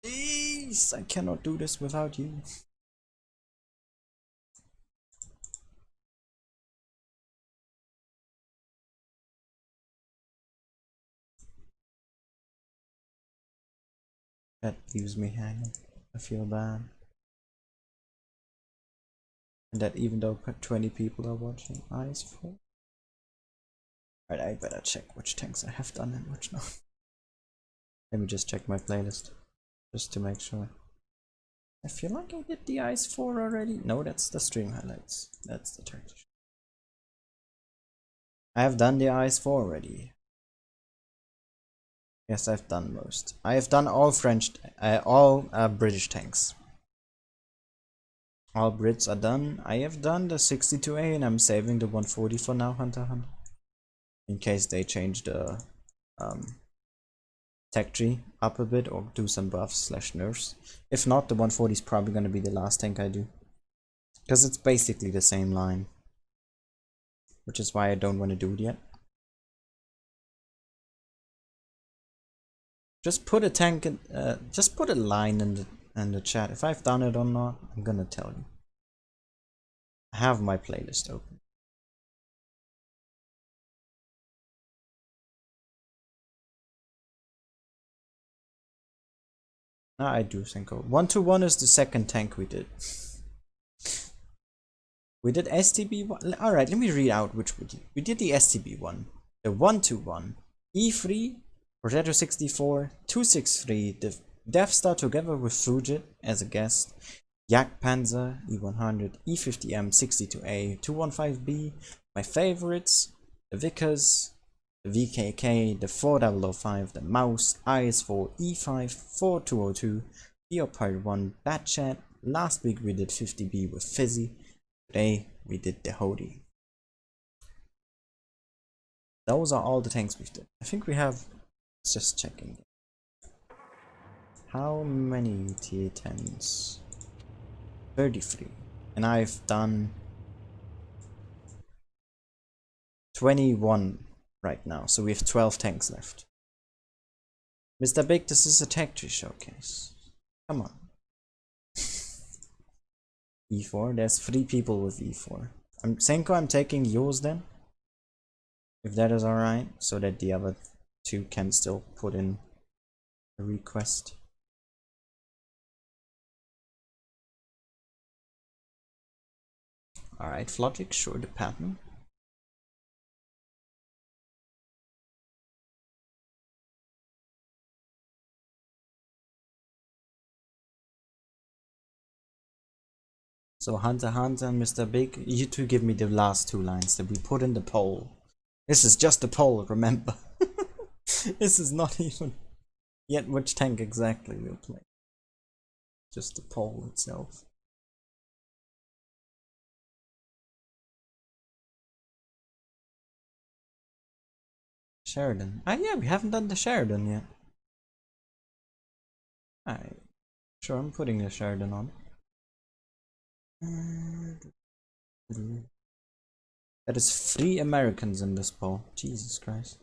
Please, I cannot do this without you. That leaves me hanging. I feel bad. And that even though 20 people are watching, eyes full. Alright, I better check which tanks I have done and which not. Let me just check my playlist, just to make sure. I feel like I did the Ice 4 already. No, that's the stream highlights. That's the Turkish. I have done the Ice 4 already. Yes, I've done most. I have done all British tanks. All Brits are done. I have done the 62A and I'm saving the 140 for now, Hunter. In case they change the tech tree up a bit or do some buffs / nerfs. If not, the 140 is probably going to be the last tank I do. Because it's basically the same line. Which is why I don't want to do it yet. Just put a tank in, just put a line in the chat. If I've done it or not, I'm gonna tell you. I have my playlist open. I do think 121 is the second tank we did. We did STB one. Alright, let me read out which we did. We did the STB one, the 121, E3, Progetto 64, 263, the Death Star together with Fugit as a guest, Yak Panzer, E100, E50M 62A, 215B, my favorites, the Vickers, the VKK, the 4005, the Mouse, IS4, E5, 4202, Leopard 1, Bad Chat. Last week we did 50B with Fizzy. Today we did the Hody. Those are all the tanks we've done. I think we have, just checking. How many TA10s? 33. And I've done 21 right now, so we have 12 tanks left. Mr. Big, this is a tech tree showcase. Come on. E4, there's 3 people with E4. Senko, I'm taking yours then. If that is alright, so that the other 2 can still put in a request. Alright, Flogic, sure, the pattern. So Hunter and Mr. Big, you two give me the last 2 lines that we put in the poll. This is just a poll, remember. This is not even yet which tank exactly we'll play. Just the poll itself. Sheridan. Ah yeah, we haven't done the Sheridan yet. Alright. Sure, I'm putting the Sheridan on. That is 3 Americans in this poll. Jesus Christ.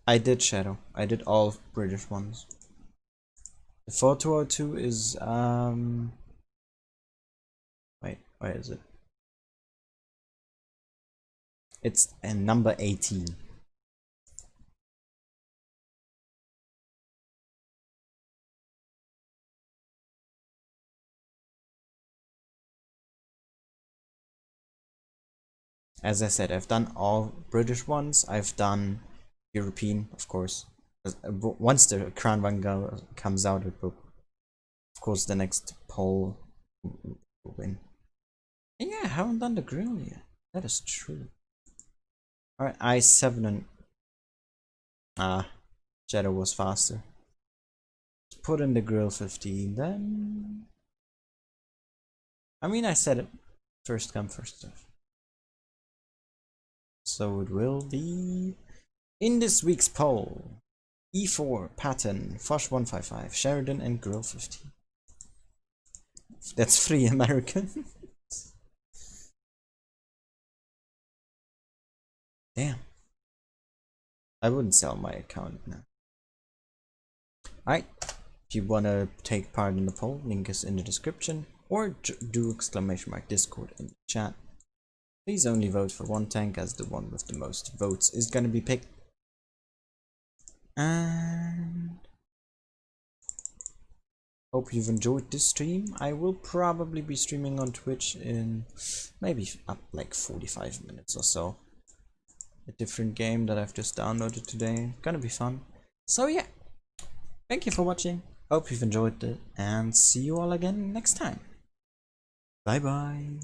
I did Shadow. I did all British ones. The 4202 is wait, where is it? It's number 18. As I said, I've done all British ones. I've done European, of course. Once the Crown Vanguard comes out, it will, of course, the next poll will win. And yeah, I haven't done the grill yet. That is true. Alright, I7 and Shadow was faster. Let's put in the grill 15 then. I mean, I said it. First come, first serve. So it will be in this week's poll. E4, Patton, Fosh 155, Sheridan, and Grill 15. That's 3 American. Damn. I wouldn't sell my account now. Alright. If you wanna take part in the poll, link is in the description. Or do !Discord in the chat. Please only vote for one tank, as the one with the most votes is gonna be picked. And hope you've enjoyed this stream. I will probably be streaming on Twitch in maybe up like 45 minutes or so. A different game that I've just downloaded today. Gonna be fun. So yeah, thank you for watching. Hope you've enjoyed it, and see you all again next time. Bye bye.